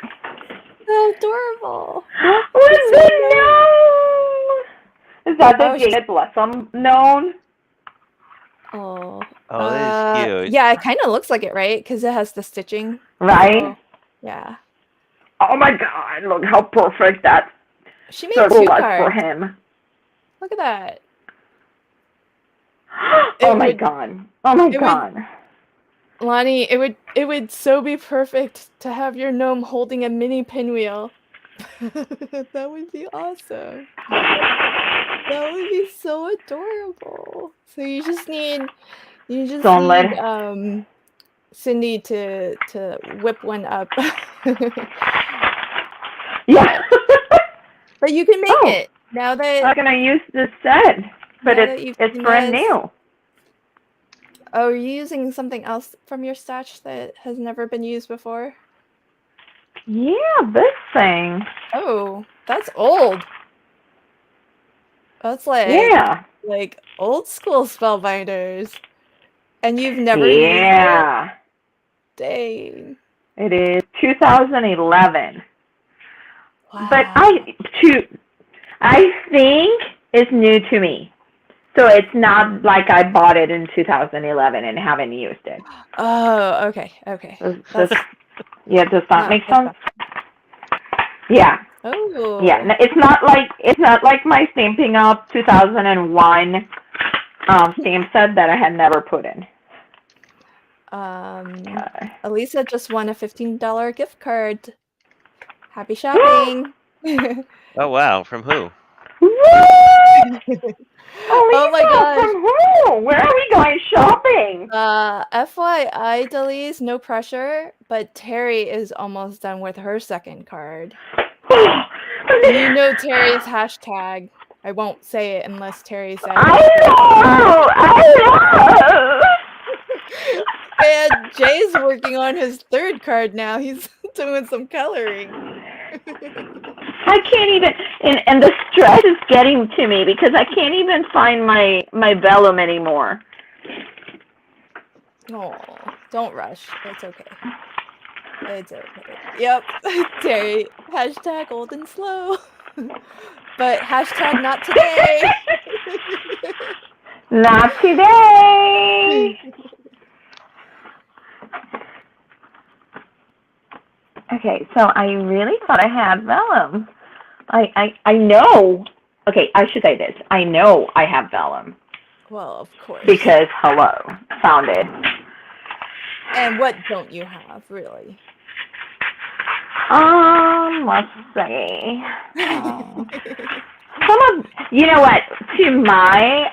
[SPEAKER 1] So adorable.
[SPEAKER 2] What's the gnome? Is that the Jacob Blossom gnome?
[SPEAKER 1] Oh,
[SPEAKER 3] that is cute.
[SPEAKER 1] yeah, it kind of looks like it, right? Because it has the stitching.
[SPEAKER 2] Right?
[SPEAKER 1] So, yeah.
[SPEAKER 2] Oh my god, look how perfect that
[SPEAKER 1] She made
[SPEAKER 2] circle
[SPEAKER 1] 2
[SPEAKER 2] was
[SPEAKER 1] cards.
[SPEAKER 2] for him.
[SPEAKER 1] Look at that.
[SPEAKER 2] Oh my god. Oh my god.
[SPEAKER 1] Lonnie, it would so be perfect to have your gnome holding a mini pinwheel. That would be awesome. That would be so adorable. So you just need Cindy to whip one up.
[SPEAKER 2] Yeah.
[SPEAKER 1] But you can make it now that
[SPEAKER 2] I'm gonna use this set, but it's brand new.
[SPEAKER 1] Oh, are you using something else from your stash that has never been used before?
[SPEAKER 2] Yeah, this thing.
[SPEAKER 1] Oh, that's old. That's like old school spellbinders. And you've never used it?
[SPEAKER 2] Yeah.
[SPEAKER 1] Dang.
[SPEAKER 2] It is 2011.
[SPEAKER 1] Wow.
[SPEAKER 2] But I think it's new to me. So it's not like I bought it in 2011 and haven't used it.
[SPEAKER 1] Oh, okay.
[SPEAKER 2] Does that make sense? Yeah.
[SPEAKER 1] Oh.
[SPEAKER 2] Yeah, it's not like my Stamping Up 2001 stamp set that I had never put in.
[SPEAKER 1] Elisa just won a $15 gift card. Happy shopping.
[SPEAKER 3] Oh wow, from who?
[SPEAKER 2] What?
[SPEAKER 1] Oh my gosh.
[SPEAKER 2] From who? Where are we going shopping?
[SPEAKER 1] FYI, Delise, no pressure, but Terry is almost done with her second card. You know Terry's hashtag. I won't say it unless Terry says it.
[SPEAKER 2] I know.
[SPEAKER 1] And Jay's working on his third card now. He's doing some coloring.
[SPEAKER 2] I can't even, and the stress is getting to me because I can't even find my vellum anymore.
[SPEAKER 1] Oh, don't rush. It's okay. It's okay. Yep, Terry. Hashtag old and slow. But hashtag not today.
[SPEAKER 2] Not today. Okay, so I really thought I had vellum. I know. Okay, I should say this. I know I have vellum
[SPEAKER 1] Well, of course.
[SPEAKER 2] because hello, found it.
[SPEAKER 1] And what don't you have, really?
[SPEAKER 2] Let's see. Some of, you know what? To my,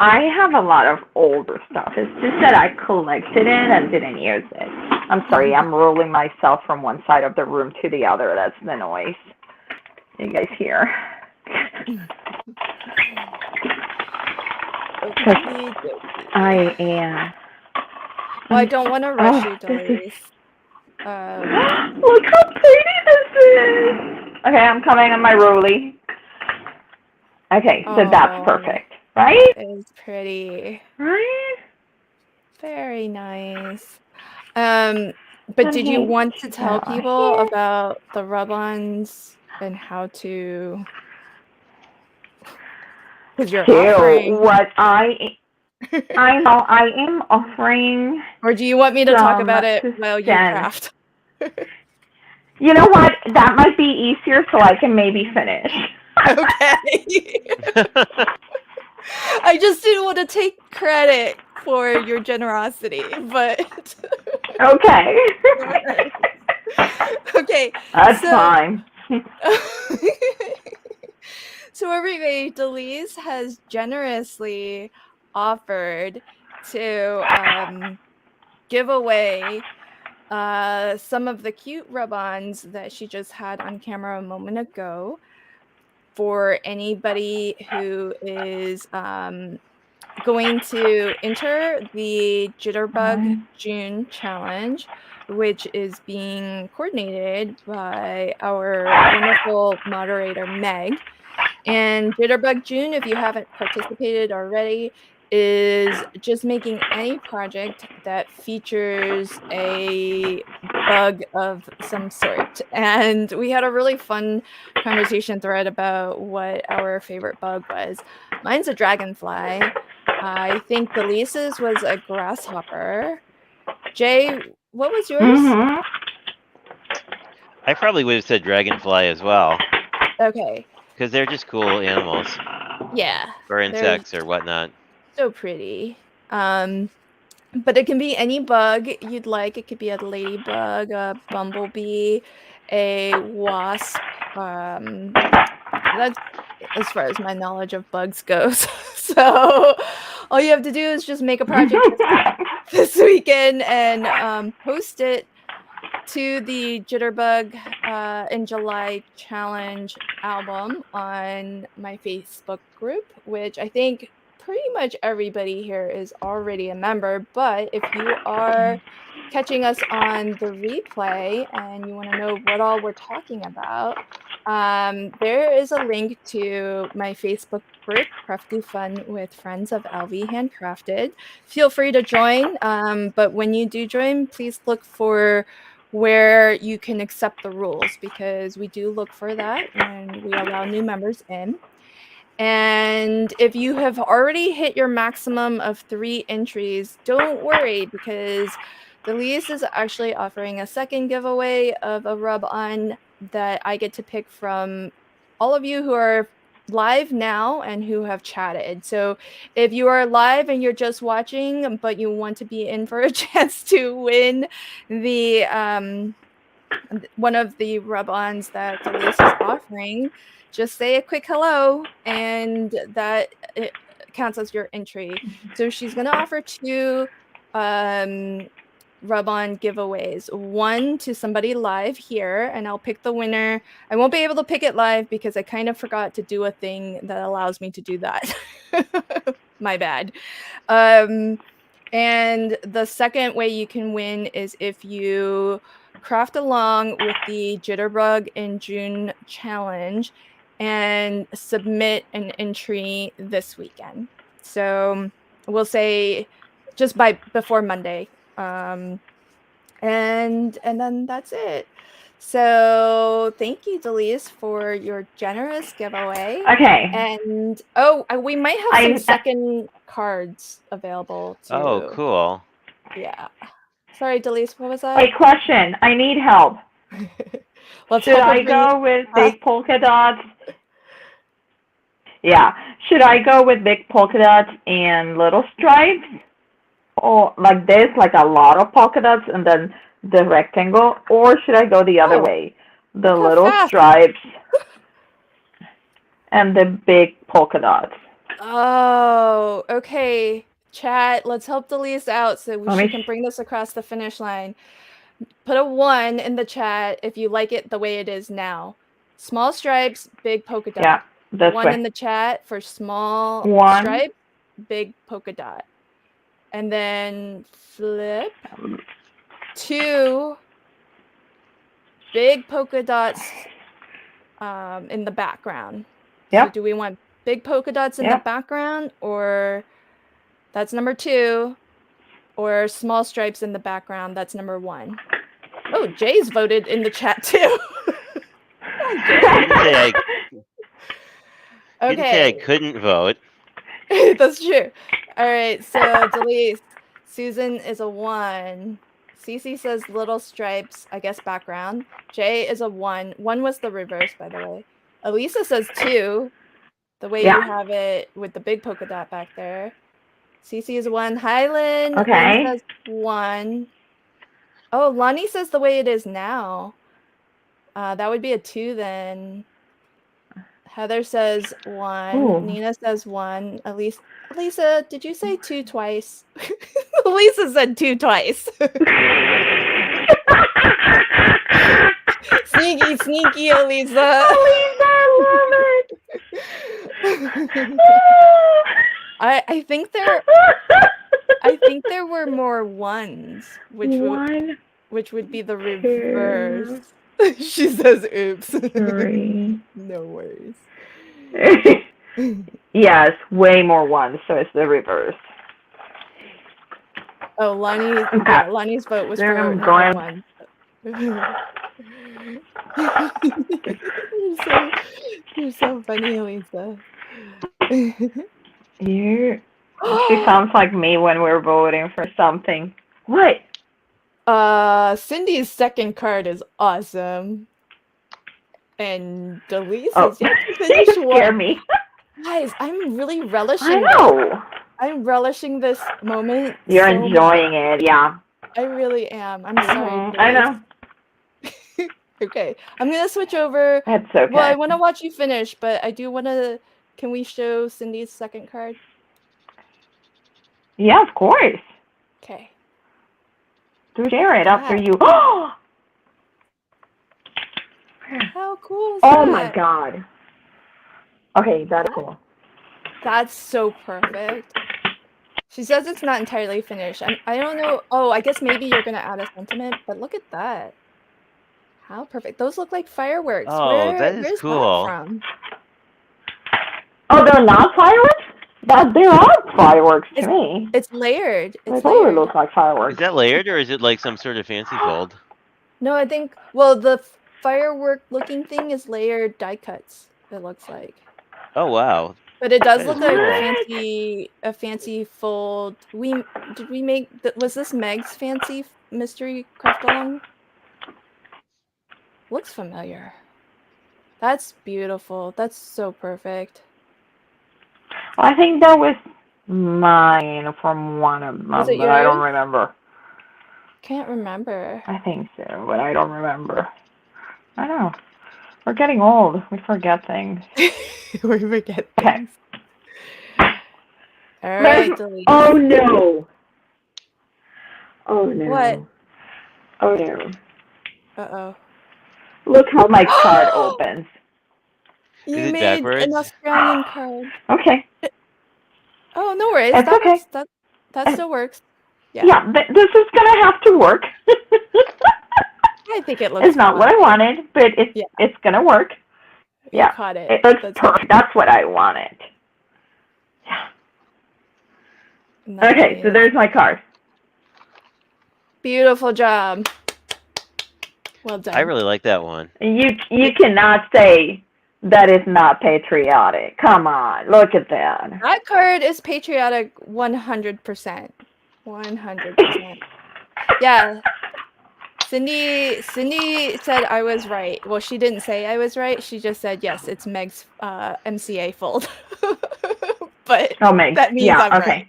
[SPEAKER 2] I have a lot of older stuff. It's just that I collected it and didn't use it. I'm sorry. I'm rolling myself from one side of the room to the other. That's the noise you guys hear. I am.
[SPEAKER 1] Well, I don't want to rush you, Delise.
[SPEAKER 2] Look how pretty this is. Okay, I'm coming on my rolly. Okay, so that's perfect, right?
[SPEAKER 1] It is pretty.
[SPEAKER 2] Right?
[SPEAKER 1] Very nice. But did you want to tell people about the rub-ons and how to? Because you're offering.
[SPEAKER 2] What I know I am offering.
[SPEAKER 1] Or do you want me to talk about it while you craft?
[SPEAKER 2] You know what? That might be easier, so I can maybe finish.
[SPEAKER 1] Okay. I just didn't want to take credit for your generosity, but
[SPEAKER 2] okay.
[SPEAKER 1] Okay.
[SPEAKER 2] That's fine.
[SPEAKER 1] So everybody, Delise has generously offered to give away some of the cute rub-ons that she just had on camera a moment ago for anybody who is going to enter the Jitterbug June challenge, which is being coordinated by our wonderful moderator, Meg. And Jitterbug June, if you haven't participated already, is just making any project that features a bug of some sort. And we had a really fun conversation thread about what our favorite bug was. Mine's a dragonfly. I think Delisa's was a grasshopper. Jay, what was yours?
[SPEAKER 3] I probably would have said dragonfly as well.
[SPEAKER 1] Okay.
[SPEAKER 3] Because they're just cool animals.
[SPEAKER 1] Yeah.
[SPEAKER 3] Or insects or whatnot.
[SPEAKER 1] So pretty. But it can be any bug you'd like. It could be a ladybug, a bumblebee, a wasp. That's as far as my knowledge of bugs goes. So all you have to do is just make a project this weekend and post it to the Jitterbug in July challenge album on my Facebook group, which I think pretty much everybody here is already a member. But if you are catching us on the replay and you want to know what all we're talking about, there is a link to my Facebook group, Crafty Fun with Friends of LV Handcrafted. Feel free to join, but when you do join, please look for where you can accept the rules, because we do look for that and we allow new members in. And if you have already hit your maximum of 3 entries, don't worry, because Delise is actually offering a second giveaway of a rub-on that I get to pick from all of you who are live now and who have chatted. So if you are live and you're just watching, but you want to be in for a chance to win the one of the rub-ons that Delise is offering, just say a quick hello and that it counts as your entry. So she's going to offer 2 rub-on giveaways, one to somebody live here, and I'll pick the winner. I won't be able to pick it live because I kind of forgot to do a thing that allows me to do that. My bad. And the second way you can win is if you craft along with the Jitterbug in June challenge and submit an entry this weekend. So we'll say just before Monday. And then that's it. So thank you, Delise, for your generous giveaway.
[SPEAKER 2] Okay.
[SPEAKER 1] And we might have some second cards available too.
[SPEAKER 3] Oh, cool.
[SPEAKER 1] Yeah. Sorry, Delise, what was that?
[SPEAKER 2] Wait, question. I need help.
[SPEAKER 1] Let's
[SPEAKER 2] Should
[SPEAKER 1] hope
[SPEAKER 2] I
[SPEAKER 1] it brings.
[SPEAKER 2] go with big polka dots? Yeah. Should I go with big polka dots and little stripes? Or like this, like a lot of polka dots and then the rectangle? Or should I go the other
[SPEAKER 1] Oh,
[SPEAKER 2] way? The
[SPEAKER 1] look how
[SPEAKER 2] little
[SPEAKER 1] fast.
[SPEAKER 2] stripes and the big polka dots.
[SPEAKER 1] Oh, okay. Chat, let's help Delise out so
[SPEAKER 2] Let
[SPEAKER 1] she
[SPEAKER 2] me
[SPEAKER 1] can bring this across the finish line. Put a 1 in the chat if you like it the way it is now. Small stripes, big polka dot.
[SPEAKER 2] Yeah, this
[SPEAKER 1] 1
[SPEAKER 2] way.
[SPEAKER 1] in the chat for small
[SPEAKER 2] 1.
[SPEAKER 1] stripe, big polka dot. And then flip 2 big polka dots in the background.
[SPEAKER 2] Yep.
[SPEAKER 1] So do we want big polka dots in the
[SPEAKER 2] Yep.
[SPEAKER 1] background, or that's number 2, or small stripes in the background? That's number 1. Oh, Jay's voted in the chat too. Hi, Jay.
[SPEAKER 3] Didn't say I
[SPEAKER 1] Okay,
[SPEAKER 3] couldn't vote.
[SPEAKER 1] that's true. All right, so Delise, Susan is a 1. Cece says little stripes, I guess background. Jay is a 1. 1 was the reverse, by the way. Elisa says 2, the way
[SPEAKER 2] Yeah.
[SPEAKER 1] you have it with the big polka dot back there. Cece is a 1. Hi, Lynn.
[SPEAKER 2] Okay.
[SPEAKER 1] Lynn says 1. Oh, Lonnie says the way it is now. That would be a 2 then. Heather says 1.
[SPEAKER 2] Ooh.
[SPEAKER 1] Nina says 1. Elisa, did you say 2 twice? Elisa said 2 twice. Sneaky, Elisa.
[SPEAKER 2] Elisa, I love it.
[SPEAKER 1] I think there were more 1s, which would be the reverse. She says, "Oops."
[SPEAKER 2] 3.
[SPEAKER 1] No worries.
[SPEAKER 2] Yes, way more 1s, so it's the reverse.
[SPEAKER 1] Oh, Lonnie's vote was
[SPEAKER 2] There
[SPEAKER 1] for
[SPEAKER 2] I'm
[SPEAKER 1] number
[SPEAKER 2] going.
[SPEAKER 1] 1. You're so funny, Elisa.
[SPEAKER 2] She sounds like me when we're voting for something. What?
[SPEAKER 1] Cindy's second card is awesome. And Delise
[SPEAKER 2] Oh,
[SPEAKER 1] has yet to
[SPEAKER 2] you
[SPEAKER 1] finish
[SPEAKER 2] scare
[SPEAKER 1] one.
[SPEAKER 2] me.
[SPEAKER 1] Guys, I'm really relishing
[SPEAKER 2] I
[SPEAKER 1] this.
[SPEAKER 2] know.
[SPEAKER 1] I'm relishing this moment.
[SPEAKER 2] You're
[SPEAKER 1] so
[SPEAKER 2] enjoying
[SPEAKER 1] much.
[SPEAKER 2] it, yeah.
[SPEAKER 1] I really am. I'm sorry.
[SPEAKER 2] I know.
[SPEAKER 1] Okay, I'm gonna switch over.
[SPEAKER 2] That's okay.
[SPEAKER 1] Well, I want to watch you finish, but I do want to. Can we show Cindy's second card?
[SPEAKER 2] Yeah, of course.
[SPEAKER 1] Okay.
[SPEAKER 2] Share it after you.
[SPEAKER 1] How cool is
[SPEAKER 2] Oh
[SPEAKER 1] that?
[SPEAKER 2] my god. Okay, that's cool.
[SPEAKER 1] That's so perfect. She says it's not entirely finished. I don't know. Oh, I guess maybe you're gonna add a sentiment, but look at that. How perfect. Those look like fireworks.
[SPEAKER 3] Oh, that is
[SPEAKER 1] where's
[SPEAKER 3] cool.
[SPEAKER 1] that from?
[SPEAKER 2] Oh, they're not fireworks? They are fireworks to me.
[SPEAKER 1] It's layered.
[SPEAKER 2] They
[SPEAKER 1] It's
[SPEAKER 2] totally
[SPEAKER 1] layered.
[SPEAKER 2] look like fireworks.
[SPEAKER 3] Is that layered, or is it like some sort of fancy fold?
[SPEAKER 1] No, I think, well, the firework looking thing is layered die cuts, it looks like.
[SPEAKER 3] Oh, wow.
[SPEAKER 1] But it does
[SPEAKER 3] That
[SPEAKER 1] look
[SPEAKER 3] is
[SPEAKER 1] like
[SPEAKER 3] cool.
[SPEAKER 1] a fancy fold. Was this Meg's fancy mystery craft along? Looks familiar. That's beautiful. That's so perfect.
[SPEAKER 2] I think that was mine from one of them,
[SPEAKER 1] Was it
[SPEAKER 2] but I don't
[SPEAKER 1] yours?
[SPEAKER 2] remember.
[SPEAKER 1] Can't remember.
[SPEAKER 2] I think so, but I don't remember. I know. We're getting old. We forget things.
[SPEAKER 1] We forget
[SPEAKER 2] Okay.
[SPEAKER 1] things. All right, delete.
[SPEAKER 2] Oh no. Oh no.
[SPEAKER 1] What?
[SPEAKER 2] Oh no.
[SPEAKER 1] Uh-oh.
[SPEAKER 2] Look how my card opens.
[SPEAKER 1] You
[SPEAKER 3] Is it
[SPEAKER 1] made
[SPEAKER 3] backwards?
[SPEAKER 1] an Australian card.
[SPEAKER 2] Okay.
[SPEAKER 1] Oh, no worries.
[SPEAKER 2] That's okay.
[SPEAKER 1] That still works. Yeah.
[SPEAKER 2] Yeah, this is gonna have to work.
[SPEAKER 1] I think it looks
[SPEAKER 2] It's not what I wanted, but it's gonna work.
[SPEAKER 1] You caught it.
[SPEAKER 2] It looks perfect. That's what I wanted. Yeah.
[SPEAKER 1] Nice.
[SPEAKER 2] Okay, so there's my card.
[SPEAKER 1] Beautiful job. Well done.
[SPEAKER 3] I really like that one.
[SPEAKER 2] You cannot say that is not patriotic. Come on, look at that.
[SPEAKER 1] That card is patriotic 100%. 100%. Yeah. Cindy said I was right. Well, she didn't say I was right. She just said yes, it's Meg's MCA fold. But
[SPEAKER 2] Oh, Meg.
[SPEAKER 1] that means
[SPEAKER 2] Yeah.
[SPEAKER 1] I'm right.
[SPEAKER 2] Okay.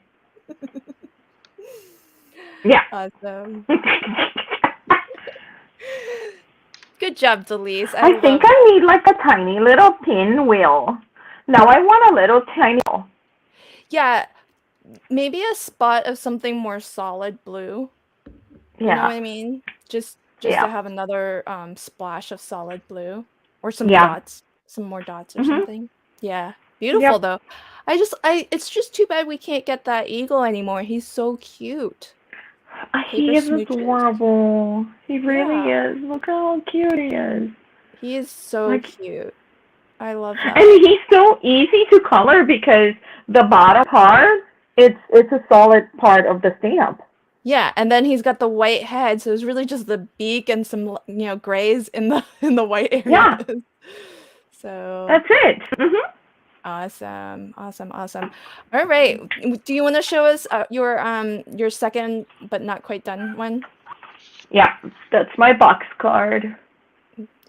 [SPEAKER 2] Yeah.
[SPEAKER 1] Awesome. Good job, Delise.
[SPEAKER 2] I think
[SPEAKER 1] love
[SPEAKER 2] I need like a tiny little pinwheel. Now I want a little tiny.
[SPEAKER 1] Yeah, maybe a spot of something more solid blue. You know what
[SPEAKER 2] Yeah.
[SPEAKER 1] I mean? Just to
[SPEAKER 2] Yeah.
[SPEAKER 1] have another splash of solid blue or some
[SPEAKER 2] Yeah.
[SPEAKER 1] dots, some more dots or
[SPEAKER 2] Mhm.
[SPEAKER 1] something. Yeah, beautiful
[SPEAKER 2] Yep.
[SPEAKER 1] though. it's just too bad we can't get that eagle anymore. He's so cute. Paper
[SPEAKER 2] He is
[SPEAKER 1] smooches.
[SPEAKER 2] adorable. He really
[SPEAKER 1] Yeah,
[SPEAKER 2] is. Look how cute he is.
[SPEAKER 1] he is so
[SPEAKER 2] Like,
[SPEAKER 1] cute. I love
[SPEAKER 2] and
[SPEAKER 1] that.
[SPEAKER 2] he's so easy to color because the bottom part, it's a solid part of the stamp.
[SPEAKER 1] Yeah, and then he's got the white head, so it's really just the beak and some, grays in the in the white
[SPEAKER 2] Yeah,
[SPEAKER 1] areas. So
[SPEAKER 2] that's it.
[SPEAKER 1] awesome, awesome, awesome. All right, do you want to show us your second but not quite done one?
[SPEAKER 2] Yeah, that's my box card.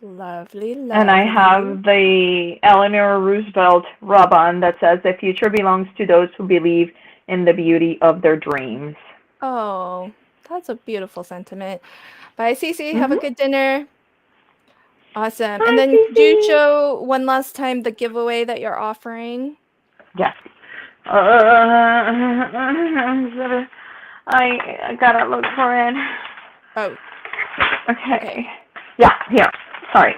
[SPEAKER 1] Lovely,
[SPEAKER 2] And I
[SPEAKER 1] lovely.
[SPEAKER 2] have the Eleanor Roosevelt rub-on that says the future belongs to those who believe in the beauty of their dreams.
[SPEAKER 1] Oh, that's a beautiful sentiment. Bye, Cece. Have a
[SPEAKER 2] Mhm.
[SPEAKER 1] good dinner. Awesome. And
[SPEAKER 2] Hi,
[SPEAKER 1] then could you
[SPEAKER 2] Cece.
[SPEAKER 1] show one last time the giveaway that you're offering?
[SPEAKER 2] Yes. I gotta look for it.
[SPEAKER 1] Oh, okay.
[SPEAKER 2] Okay. Yeah, here. Sorry.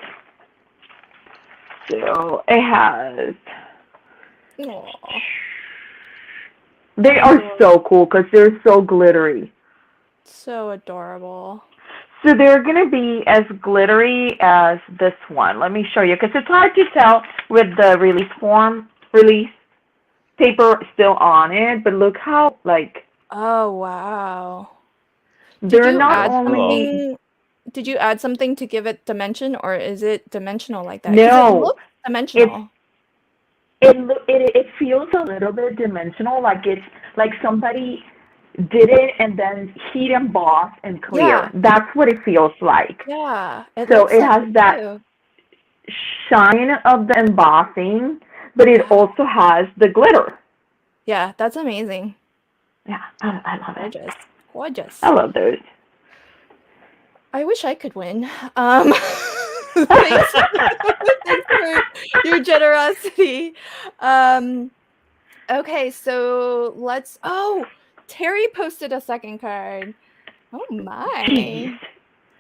[SPEAKER 2] So it has.
[SPEAKER 1] Aw,
[SPEAKER 2] They are so cool because they're so glittery.
[SPEAKER 1] so adorable.
[SPEAKER 2] So they're gonna be as glittery as this one. Let me show you because it's hard to tell with the release paper still on it. But look how like
[SPEAKER 1] Oh, wow. Did
[SPEAKER 2] they're
[SPEAKER 1] you
[SPEAKER 2] not
[SPEAKER 1] add
[SPEAKER 3] Cool.
[SPEAKER 2] only.
[SPEAKER 1] something? Did you add something to give it dimension, or is it dimensional like that? Because it
[SPEAKER 2] No,
[SPEAKER 1] looks
[SPEAKER 2] it's
[SPEAKER 1] dimensional.
[SPEAKER 2] it feels a little bit dimensional, like it's like somebody did it and then heat embossed and clear.
[SPEAKER 1] Yeah,
[SPEAKER 2] That's what it feels like.
[SPEAKER 1] yeah, it
[SPEAKER 2] So
[SPEAKER 1] looks
[SPEAKER 2] it
[SPEAKER 1] like
[SPEAKER 2] has
[SPEAKER 1] it
[SPEAKER 2] that
[SPEAKER 1] too.
[SPEAKER 2] shine of the embossing, but it also has the glitter.
[SPEAKER 1] Yeah, that's amazing.
[SPEAKER 2] Yeah, I love it.
[SPEAKER 1] Gorgeous, gorgeous.
[SPEAKER 2] I love those.
[SPEAKER 1] I wish I could win. Thanks, thanks for your generosity. Um, okay, so let's. Oh, Terry posted a second card. Oh
[SPEAKER 2] Jeez,
[SPEAKER 1] my,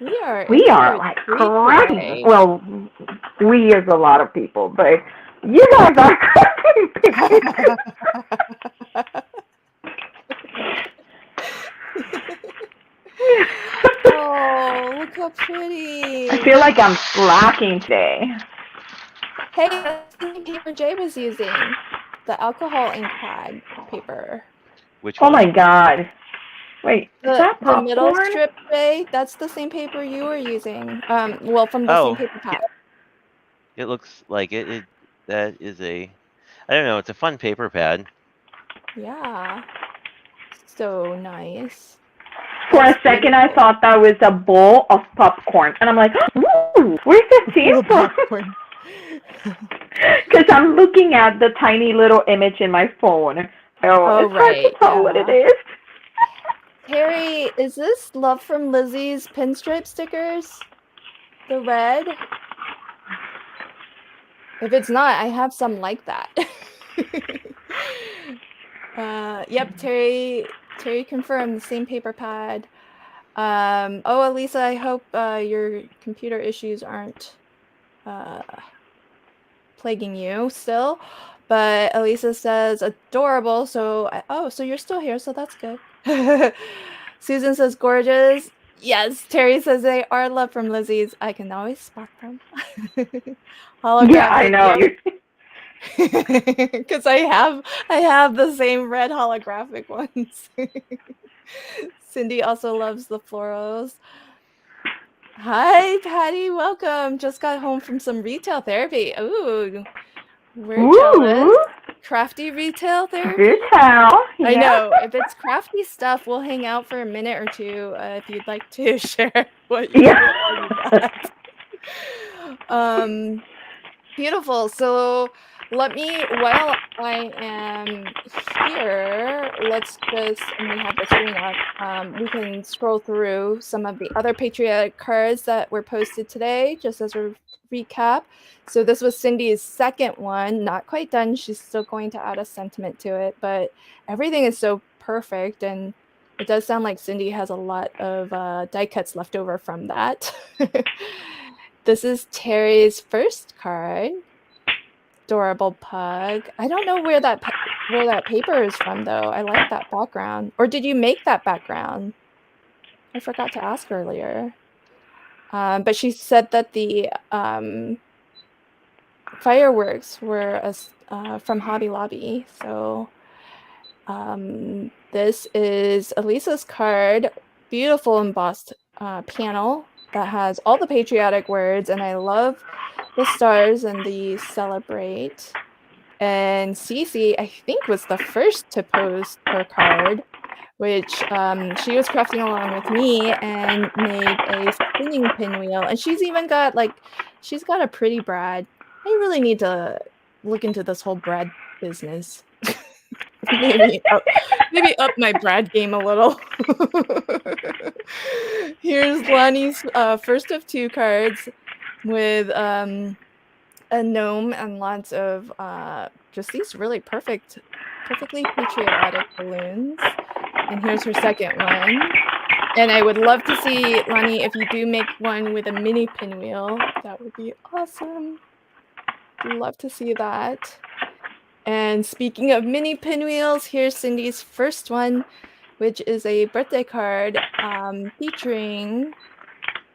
[SPEAKER 1] we are in
[SPEAKER 2] we
[SPEAKER 1] for
[SPEAKER 2] are
[SPEAKER 1] a
[SPEAKER 2] like
[SPEAKER 1] treat
[SPEAKER 2] cracking.
[SPEAKER 1] today.
[SPEAKER 2] Well, we is a lot of people, but you guys are cracking.
[SPEAKER 1] Oh, look how
[SPEAKER 2] I feel
[SPEAKER 1] pretty.
[SPEAKER 2] like I'm slacking today.
[SPEAKER 1] Hey, that's the same paper Jay was using. The alcohol ink pad paper.
[SPEAKER 3] Which
[SPEAKER 2] Oh
[SPEAKER 3] one?
[SPEAKER 2] my god. Wait, is that
[SPEAKER 1] The middle
[SPEAKER 2] popcorn?
[SPEAKER 1] strip, Jay, that's the same paper you were using. Well, from the same
[SPEAKER 3] Oh,
[SPEAKER 1] paper
[SPEAKER 3] yeah.
[SPEAKER 1] pack.
[SPEAKER 3] It looks like it. That is a. I don't know. It's a fun paper pad.
[SPEAKER 1] Yeah. So nice.
[SPEAKER 2] For
[SPEAKER 1] That's
[SPEAKER 2] a second, I
[SPEAKER 1] beautiful.
[SPEAKER 2] thought that was a bowl of popcorn. And I'm like, ooh, where's the seed
[SPEAKER 1] Little
[SPEAKER 2] from?
[SPEAKER 1] popcorn.
[SPEAKER 2] Because I'm looking at the tiny little image in my phone. Oh,
[SPEAKER 1] Oh,
[SPEAKER 2] it's hard to
[SPEAKER 1] right.
[SPEAKER 2] tell what it
[SPEAKER 1] Yeah.
[SPEAKER 2] is.
[SPEAKER 1] Terry, is this Love from Lizzie's pinstripe stickers? The red? If it's not, I have some like that. Yep, Terry confirmed the same paper pad. Oh, Elisa, I hope your computer issues aren't plaguing you still. But Elisa says adorable. So so you're still here, so that's good. Susan says gorgeous. Yes, Terry says they are love from Lizzie's. I can always spot them.
[SPEAKER 2] Yeah, I
[SPEAKER 1] Holographic,
[SPEAKER 2] know.
[SPEAKER 1] yep. Because I have the same red holographic ones. Cindy also loves the florals. Hi, Patty. Welcome. Just got home from some retail therapy. Ooh, we're jealous.
[SPEAKER 2] Ooh.
[SPEAKER 1] Crafty retail therapy?
[SPEAKER 2] Do tell.
[SPEAKER 1] I
[SPEAKER 2] Yeah.
[SPEAKER 1] know. If it's crafty stuff, we'll hang out for a minute or two if you'd like to share what all you got. Beautiful. So let me, while I am here, let's just, and we have the screen up, we can scroll through some of the other patriotic cards that were posted today, just as a recap. So this was Cindy's second one, not quite done. She's still going to add a sentiment to it, but everything is so perfect. And it does sound like Cindy has a lot of die cuts left over from that. This is Terry's first card. Adorable pug. I don't know where that paper is from, though. I like that background. Or did you make that background? I forgot to ask earlier. But she said that the fireworks were from Hobby Lobby. So this is Elisa's card. Beautiful embossed panel that has all the patriotic words, and I love the stars and the celebrate. And Cece, I think, was the first to post her card, which she was crafting along with me and made a spinning pinwheel. And she's even got she's got a pretty brad. I really need to look into this whole brad business. maybe up my brad game a little. Here's Lonnie's first of two cards with a gnome and lots of just these really perfectly patriotic balloons. And here's her second one. And I would love to see, Lonnie, if you do make one with a mini pinwheel, that would be awesome. Love to see that. And speaking of mini pinwheels, here's Cindy's first one, which is a birthday card featuring,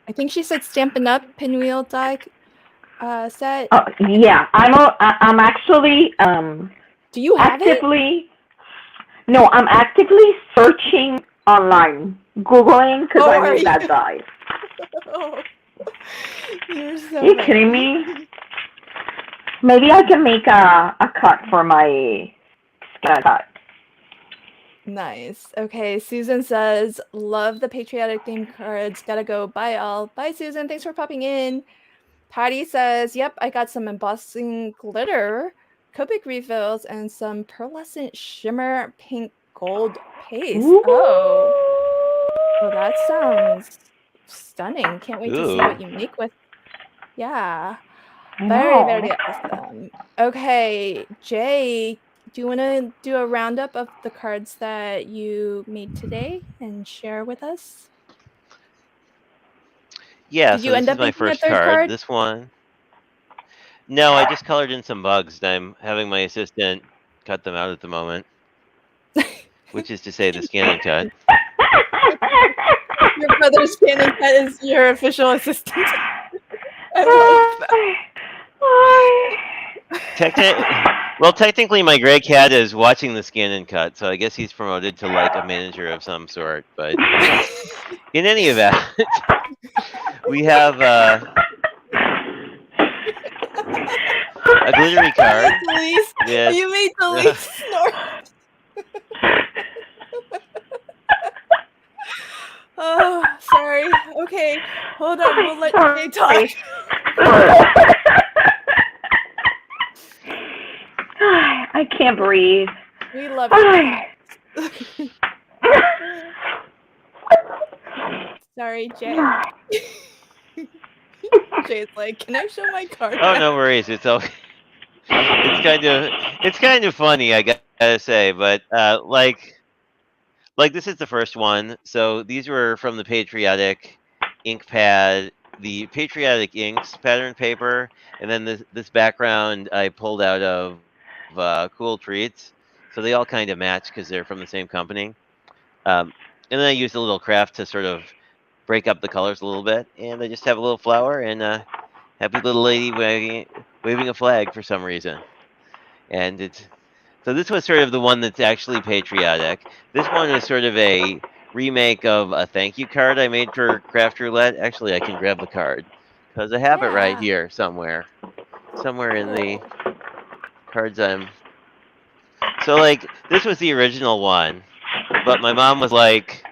[SPEAKER 1] I think she said Stampin' Up! Pinwheel die set.
[SPEAKER 2] Oh, yeah, I'm actually
[SPEAKER 1] Do you have
[SPEAKER 2] actively. No, I'm actively searching online, Googling, because I need that die.
[SPEAKER 1] Oh, you're so
[SPEAKER 2] Are you kidding me? Maybe I can make a cut for my cut.
[SPEAKER 1] Nice. Okay, Susan says, love the patriotic themed cards. Gotta go. Bye, all. Bye, Susan. Thanks for popping in. Patty says, yep, I got some embossing glitter, Copic refills, and some pearlescent shimmer pink gold paste.
[SPEAKER 2] Ooh.
[SPEAKER 1] Oh, that sounds stunning. Can't wait to see what you make with. Yeah. Very, very awesome. Okay, Jay, do you want to do a roundup of the cards that you made today and share with us?
[SPEAKER 3] Yeah,
[SPEAKER 1] Did
[SPEAKER 3] so
[SPEAKER 1] you
[SPEAKER 3] this
[SPEAKER 1] end
[SPEAKER 3] is
[SPEAKER 1] up
[SPEAKER 3] my
[SPEAKER 1] making
[SPEAKER 3] first
[SPEAKER 1] a third card?
[SPEAKER 3] This one. No, I just colored in some bugs, and I'm having my assistant cut them out at the moment. Which is to say, the scan and cut.
[SPEAKER 1] Your brother's scan and cut is your official assistant. I like that.
[SPEAKER 3] Well, technically, my gray cat is watching the scan and cut, so I guess he's promoted to like a manager of some sort. But in any event, we have a glittery card.
[SPEAKER 1] You made the least snort. Oh, sorry. Okay, hold on. We'll let Jay talk.
[SPEAKER 2] I can't breathe.
[SPEAKER 1] We love you. Sorry, Jay. Jay's like, can I show my card?
[SPEAKER 3] Oh, no worries. It's okay. It's kind of funny, I gotta say, but like this is the first one. So these were from the patriotic ink pad, the patriotic inks pattern paper, and then this background I pulled out of Cool Treats. So they all kind of match because they're from the same company. And then I used a little craft to sort of break up the colors a little bit, and I just have a little flower and a happy little lady waving a flag for some reason. And so this was sort of the one that's actually patriotic. This one is sort of a remake of a thank you card I made for Craft Roulette. Actually, I can grab the card because I have it right here somewhere in the cards I'm So like this was the original one, but my mom was like,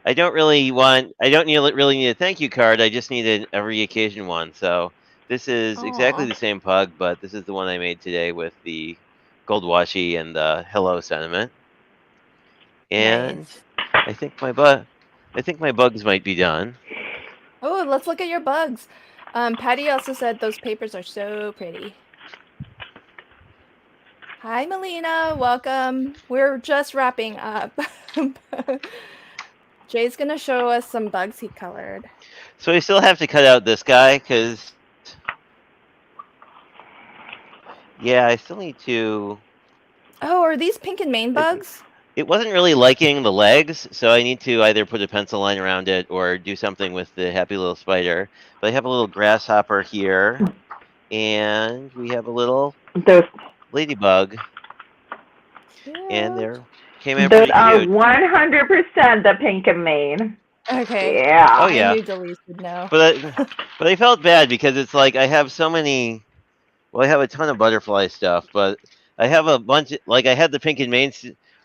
[SPEAKER 3] I don't really really need a thank you card. I just need an every occasion one. So this is exactly
[SPEAKER 1] Aw,
[SPEAKER 3] the same pug, but this is the one I made today with the gold washi and the hello sentiment. And
[SPEAKER 1] nice.
[SPEAKER 3] I think my bugs might be done.
[SPEAKER 1] Oh, let's look at your bugs. Patty also said those papers are so pretty. Hi, Melina. Welcome. We're just wrapping up. Jay's gonna show us some bugs he colored.
[SPEAKER 3] So I still have to cut out this guy because yeah, I still need to.
[SPEAKER 1] Oh, are these pink and Maine bugs?
[SPEAKER 3] It wasn't really liking the legs, so I need to either put a pencil line around it or do something with the happy little spider. But I have a little grasshopper here, and we have a little
[SPEAKER 2] Those
[SPEAKER 3] ladybug, and
[SPEAKER 1] Cute.
[SPEAKER 3] they came out
[SPEAKER 2] those
[SPEAKER 3] pretty
[SPEAKER 2] are
[SPEAKER 3] cute.
[SPEAKER 2] 100% the pink and Maine.
[SPEAKER 1] Okay.
[SPEAKER 2] Yeah.
[SPEAKER 3] Oh
[SPEAKER 1] I
[SPEAKER 3] yeah,
[SPEAKER 1] knew Delise would know.
[SPEAKER 3] but I felt bad because it's like I have so many. Well, I have a ton of butterfly stuff, but I have a bunch. Like I had the pink and main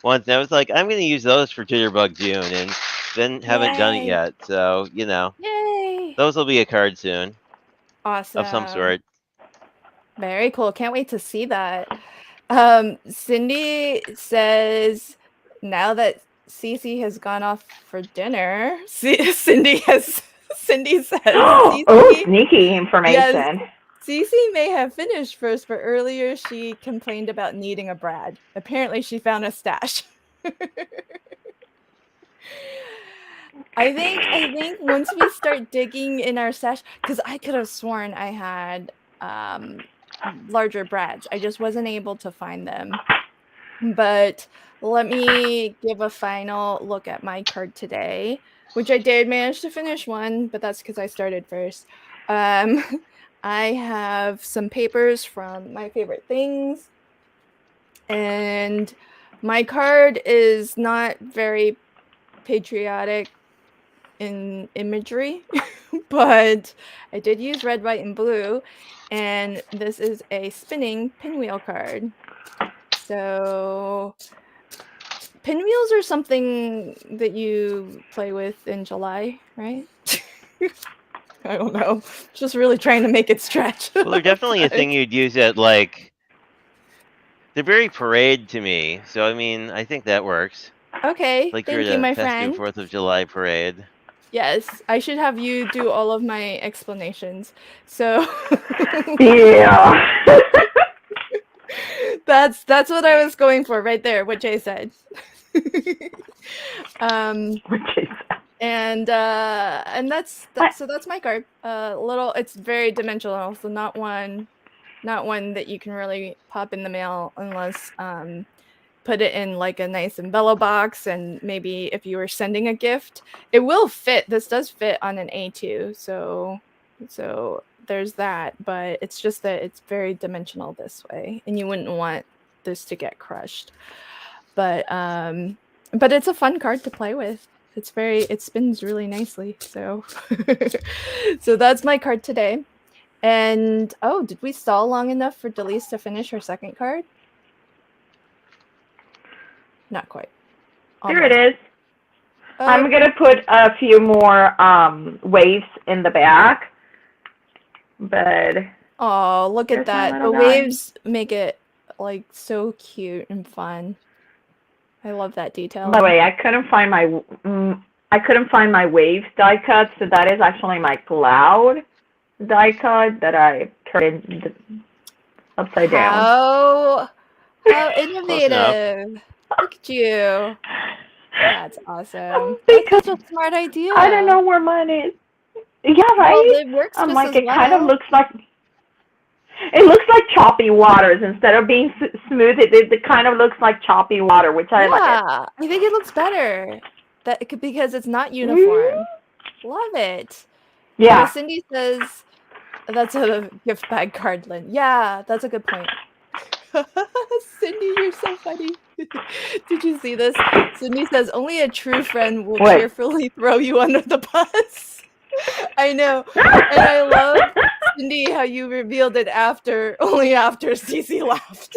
[SPEAKER 3] ones, and I was like, I'm going to use those for Jitterbug June, and then haven't done it
[SPEAKER 1] Yay.
[SPEAKER 3] yet. So
[SPEAKER 1] Yay.
[SPEAKER 3] those will be a card soon of some
[SPEAKER 1] Awesome.
[SPEAKER 3] sort.
[SPEAKER 1] Very cool. Can't wait to see that. Cindy says now that Cece has gone off for dinner, Cindy says,
[SPEAKER 2] Oh,
[SPEAKER 1] Cece,
[SPEAKER 2] sneaky
[SPEAKER 1] yes,
[SPEAKER 2] information.
[SPEAKER 1] Cece may have finished first, but earlier she complained about needing a Brad. Apparently she found a stash. I think once we start digging in our stash, because I could have sworn I had larger brads. I just wasn't able to find them. But let me give a final look at my card today, which I did manage to finish one, but that's because I started first. I have some papers from my favorite things, and my card is not very patriotic in imagery, but I did use red, white, and blue, and this is a spinning pinwheel card. So pinwheels are something that you play with in July, right? I don't know. Just really trying to make it stretch.
[SPEAKER 3] Well, they're definitely a thing you'd use at like. They're very parade to me, so I mean, I think that works.
[SPEAKER 1] Okay,
[SPEAKER 3] Like you're
[SPEAKER 1] thank
[SPEAKER 3] at
[SPEAKER 1] you,
[SPEAKER 3] a
[SPEAKER 1] my
[SPEAKER 3] festive
[SPEAKER 1] friend.
[SPEAKER 3] 4th of July parade.
[SPEAKER 1] Yes, I should have you do all of my explanations. So
[SPEAKER 2] Yeah.
[SPEAKER 1] that's what I was going for right there, what Jay said. And that's so that's my card. It's very dimensional, so not one that you can really pop in the mail unless put it in like a nice envelope box, and maybe if you were sending a gift, it will fit. This does fit on an A2, so there's that, but it's just that it's very dimensional this way, and you wouldn't want this to get crushed. But it's a fun card to play with. It spins really nicely. So so that's my card today. And oh, did we stall long enough for Delise to finish her second card? Not quite.
[SPEAKER 2] There it is.
[SPEAKER 1] Oh,
[SPEAKER 2] I'm going to put a few more waves in the back. But
[SPEAKER 1] oh, look at
[SPEAKER 2] there's my
[SPEAKER 1] that. The
[SPEAKER 2] little guy.
[SPEAKER 1] waves make it like so cute and fun. I love that detail.
[SPEAKER 2] By the way, I couldn't find my waves die cut, so that is actually my cloud die cut that I turned upside down.
[SPEAKER 1] How innovative. Look at you. That's awesome.
[SPEAKER 2] Because
[SPEAKER 1] That's such a smart idea.
[SPEAKER 2] I don't know where mine is. Yeah, right?
[SPEAKER 1] Well, it works
[SPEAKER 2] I'm
[SPEAKER 1] just
[SPEAKER 2] like,
[SPEAKER 1] as
[SPEAKER 2] it
[SPEAKER 1] well.
[SPEAKER 2] kind of looks like choppy waters. Instead of being smooth, it kind of looks like choppy water, which I like.
[SPEAKER 1] Yeah, I think it looks better. Because it's not uniform. Love it.
[SPEAKER 2] Yeah.
[SPEAKER 1] Cindy says that's a gift bag card, Lynn. Yeah, that's a good point. Cindy, you're so funny. Did you see this? Cindy says only a true friend will cheerfully throw you under the bus. I know. And I love, Cindy, how you revealed it only after Cece laughed.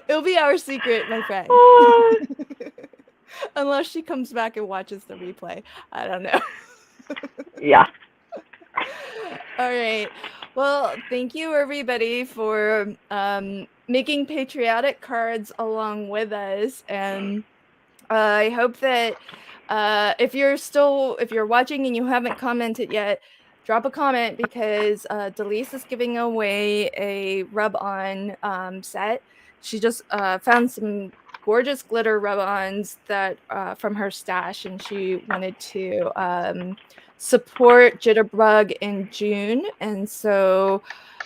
[SPEAKER 1] It'll be our secret, my friend. Unless she comes back and watches the replay. I don't know.
[SPEAKER 2] Yeah.
[SPEAKER 1] All right. Well, thank you everybody for making patriotic cards along with us, and I hope that if you're watching and you haven't commented yet, drop a comment because Delise is giving away a rub-on set. She just found some gorgeous glitter rub-ons that from her stash, and she wanted to support Jitterbug in June. And so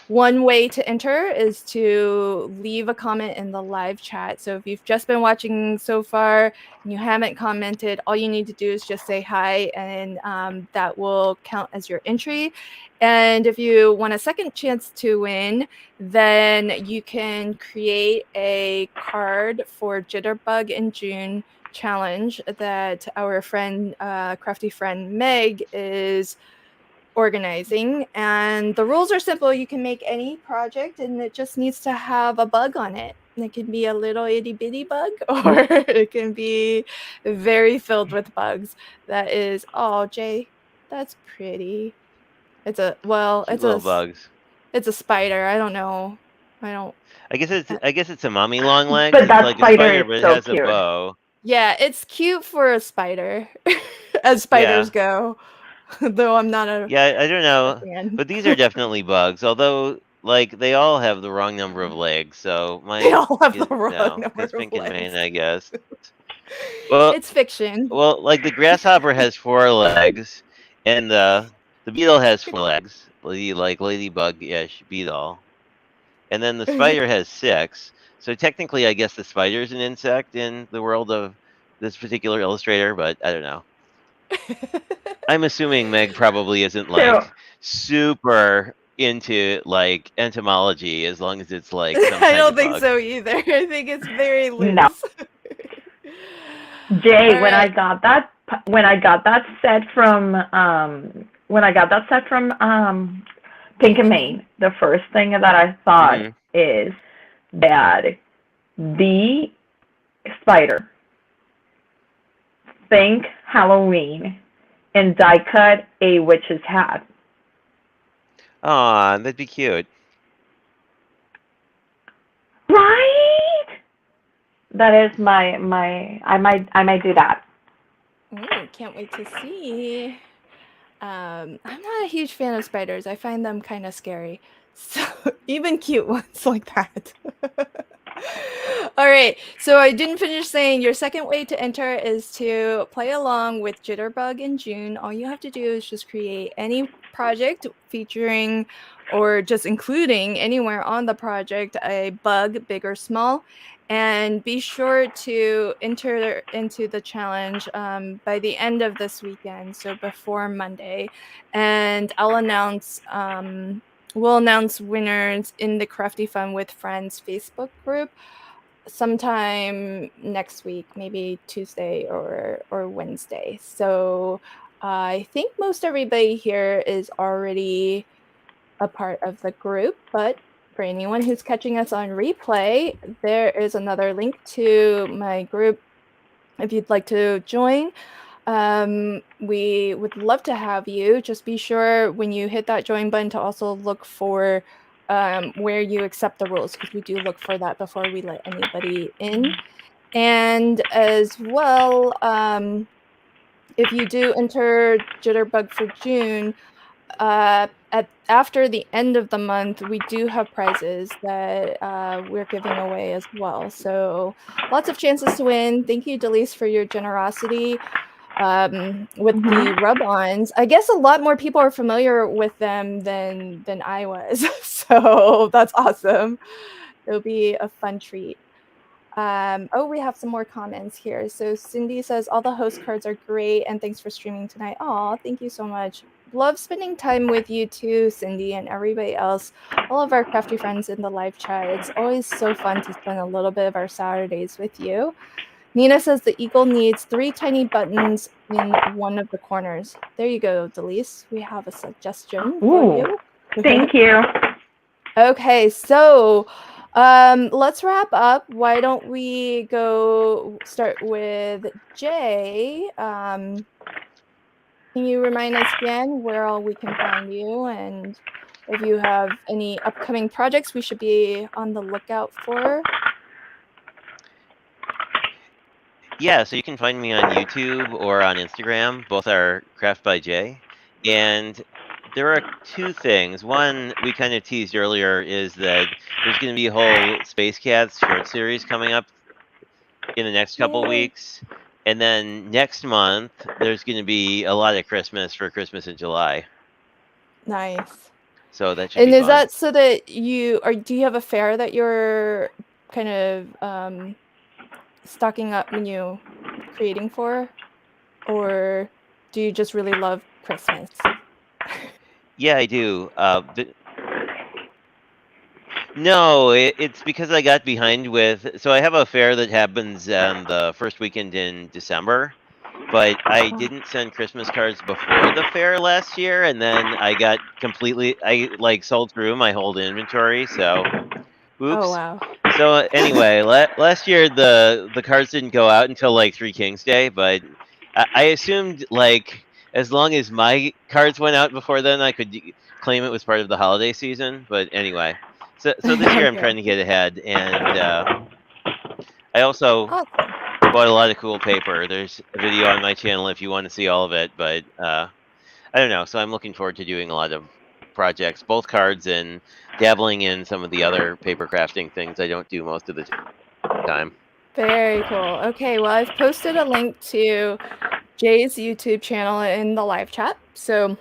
[SPEAKER 1] one way to enter is to leave a comment in the live chat. So if you've just been watching so far and you haven't commented, all you need to do is just say hi, and that will count as your entry. And if you want a second chance to win, then you can create a card for Jitterbug in June challenge that our friend, crafty friend Meg, is organizing. And the rules are simple. You can make any project and it just needs to have a bug on it. It can be a little itty bitty bug, or it can be very filled with bugs. That is, oh, Jay, that's pretty. It's a, well,
[SPEAKER 3] Cute
[SPEAKER 1] it's
[SPEAKER 3] little
[SPEAKER 1] a,
[SPEAKER 3] bugs.
[SPEAKER 1] it's a spider. I don't know.
[SPEAKER 3] I guess it's a mommy long legs.
[SPEAKER 2] But
[SPEAKER 3] It's
[SPEAKER 2] that
[SPEAKER 3] like a
[SPEAKER 2] spider
[SPEAKER 3] spider,
[SPEAKER 2] is
[SPEAKER 3] but it
[SPEAKER 2] so
[SPEAKER 3] has
[SPEAKER 2] cute.
[SPEAKER 3] a bow.
[SPEAKER 1] Yeah, it's cute for a spider, as spiders go. Though I'm not a
[SPEAKER 3] Yeah, I don't know,
[SPEAKER 1] fan.
[SPEAKER 3] but these are definitely bugs. Although, like, they all have the wrong number of legs, so
[SPEAKER 1] They all have the
[SPEAKER 3] you
[SPEAKER 1] wrong
[SPEAKER 3] know,
[SPEAKER 1] number
[SPEAKER 3] it's
[SPEAKER 1] of
[SPEAKER 3] pink and
[SPEAKER 1] legs.
[SPEAKER 3] Maine, I guess. Well,
[SPEAKER 1] It's fiction.
[SPEAKER 3] like the grasshopper has 4 legs, and the beetle has 4 legs. Like ladybug-ish beetle, and then the spider has 6. So technically, I guess the spider is an insect in the world of this particular illustrator, but I don't know. I'm assuming Meg probably isn't
[SPEAKER 2] So,
[SPEAKER 3] like super into like entomology as long as it's like some
[SPEAKER 1] I
[SPEAKER 3] kind
[SPEAKER 1] don't
[SPEAKER 3] of
[SPEAKER 1] think
[SPEAKER 3] bug.
[SPEAKER 1] so either. I think it's very
[SPEAKER 2] no.
[SPEAKER 1] loose.
[SPEAKER 2] Jay,
[SPEAKER 1] All
[SPEAKER 2] when I
[SPEAKER 1] right.
[SPEAKER 2] got that set from Pink and Maine, the first thing that I thought is that the spider, think Halloween, and die cut a witch's hat.
[SPEAKER 3] Aw, that'd be cute.
[SPEAKER 2] Right? That is my I might do that.
[SPEAKER 1] Ooh, can't wait to see. I'm not a huge fan of spiders. I find them kind of scary. So even cute ones like that. All right. So I didn't finish saying your second way to enter is to play along with Jitterbug in June. All you have to do is just create any project featuring or just including anywhere on the project a bug, big or small. And be sure to enter into the challenge by the end of this weekend, so before Monday. And I'll announce, we'll announce winners in the Crafty Fun with Friends Facebook group sometime next week, maybe Tuesday or Wednesday. So I think most everybody here is already a part of the group, but for anyone who's catching us on replay, there is another link to my group if you'd like to join. We would love to have you. Just be sure when you hit that join button to also look for where you accept the rules, because we do look for that before we let anybody in. And as well, if you do enter Jitterbug for June, after the end of the month, we do have prizes that we're giving away as well. So lots of chances to win. Thank you, Delise, for your generosity with the rub-ons. I guess a lot more people are familiar with them than I was. So that's awesome. It'll be a fun treat. Oh, we have some more comments here. So Cindy says, all the host cards are great, and thanks for streaming tonight. Aw, thank you so much. Love spending time with you too, Cindy, and everybody else, all of our crafty friends in the live chat. It's always so fun to spend a little bit of our Saturdays with you. Nina says the eagle needs 3 tiny buttons in one of the corners. There you go, Delise. We have a suggestion for you.
[SPEAKER 2] Thank you.
[SPEAKER 1] Okay, so let's wrap up. Why don't we go start with Jay? Can you remind us again where all we can find you, and if you have any upcoming projects we should be on the lookout for?
[SPEAKER 3] Yeah, so you can find me on YouTube or on Instagram. Both are Craft by Jay. And there are two things. One we kind of teased earlier is that there's going to be a whole Space Cats short series coming up in the next couple
[SPEAKER 1] Yay.
[SPEAKER 3] weeks. And then next month, there's going to be a lot of Christmas for Christmas in July.
[SPEAKER 1] Nice.
[SPEAKER 3] So that should
[SPEAKER 1] And
[SPEAKER 3] be
[SPEAKER 1] is
[SPEAKER 3] fun.
[SPEAKER 1] that so that do you have a fair that you're kind of stocking up when you creating for? Or do you just really love Christmas?
[SPEAKER 3] Yeah, I do. No, it's because I got behind with. So I have a fair that happens on the first weekend in December, but I
[SPEAKER 1] Oh.
[SPEAKER 3] didn't send Christmas cards before the fair last year, and then I got I like sold through my whole inventory. So,
[SPEAKER 1] Oh,
[SPEAKER 3] oops.
[SPEAKER 1] wow.
[SPEAKER 3] So anyway, last year the cards didn't go out until like 3 Kings Day, but I assumed like as long as my cards went out before then, I could claim it was part of the holiday season. But anyway. So this year I'm
[SPEAKER 1] Okay.
[SPEAKER 3] trying to get ahead, and I also
[SPEAKER 1] Awesome.
[SPEAKER 3] bought a lot of cool paper. There's a video on my channel if you want to see all of it, but I don't know. So I'm looking forward to doing a lot of projects, both cards and dabbling in some of the other paper crafting things I don't do most of the time.
[SPEAKER 1] Very cool. Okay, well, I've posted a link to Jay's YouTube channel in the live chat. So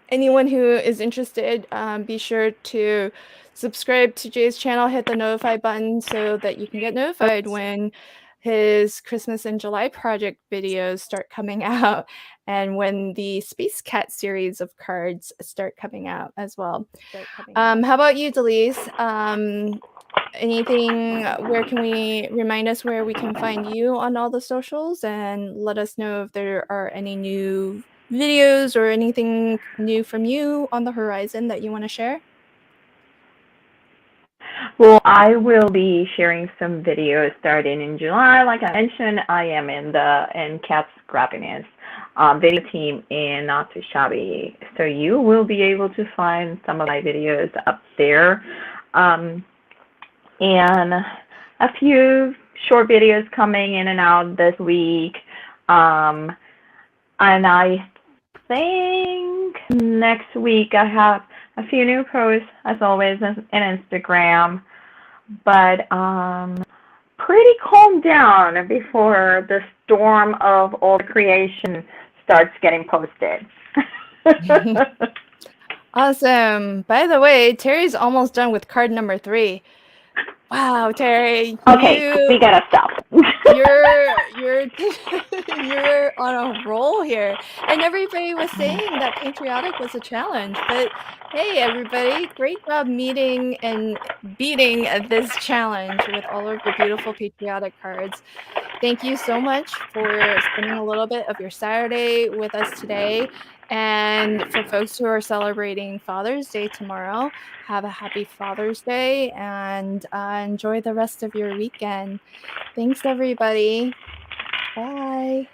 [SPEAKER 1] anyone who is interested, be sure to subscribe to Jay's channel, hit the notify button so that you can get notified when his Christmas in July project videos start coming out and when the Space Cat series of cards start coming out as well. How about you, Delise? Anything, where can we remind us where we can find you on all the socials, and let us know if there are any new videos or anything new from you on the horizon that you want to share?
[SPEAKER 2] Well, I will be sharing some videos starting in July. Like I mentioned, I am in Cat's Scrappiness video team in Not Too Shabby. So you will be able to find some of my videos up there. And a few short videos coming in and out this week. And I think next week I have a few new posts, as always, in Instagram. But pretty calm down before the storm of all the creation starts getting posted.
[SPEAKER 1] Awesome. By the way, Terry's almost done with card number 3. Wow, Terry,
[SPEAKER 2] Okay, we gotta stop.
[SPEAKER 1] you're you're on a roll here. And everybody was saying that patriotic was a challenge, but hey, everybody, great job meeting and beating this challenge with all of your beautiful patriotic cards. Thank you so much for spending a little bit of your Saturday with us today. And for folks who are celebrating Father's Day tomorrow, have a happy Father's Day and enjoy the rest of your weekend. Thanks, everybody. Bye.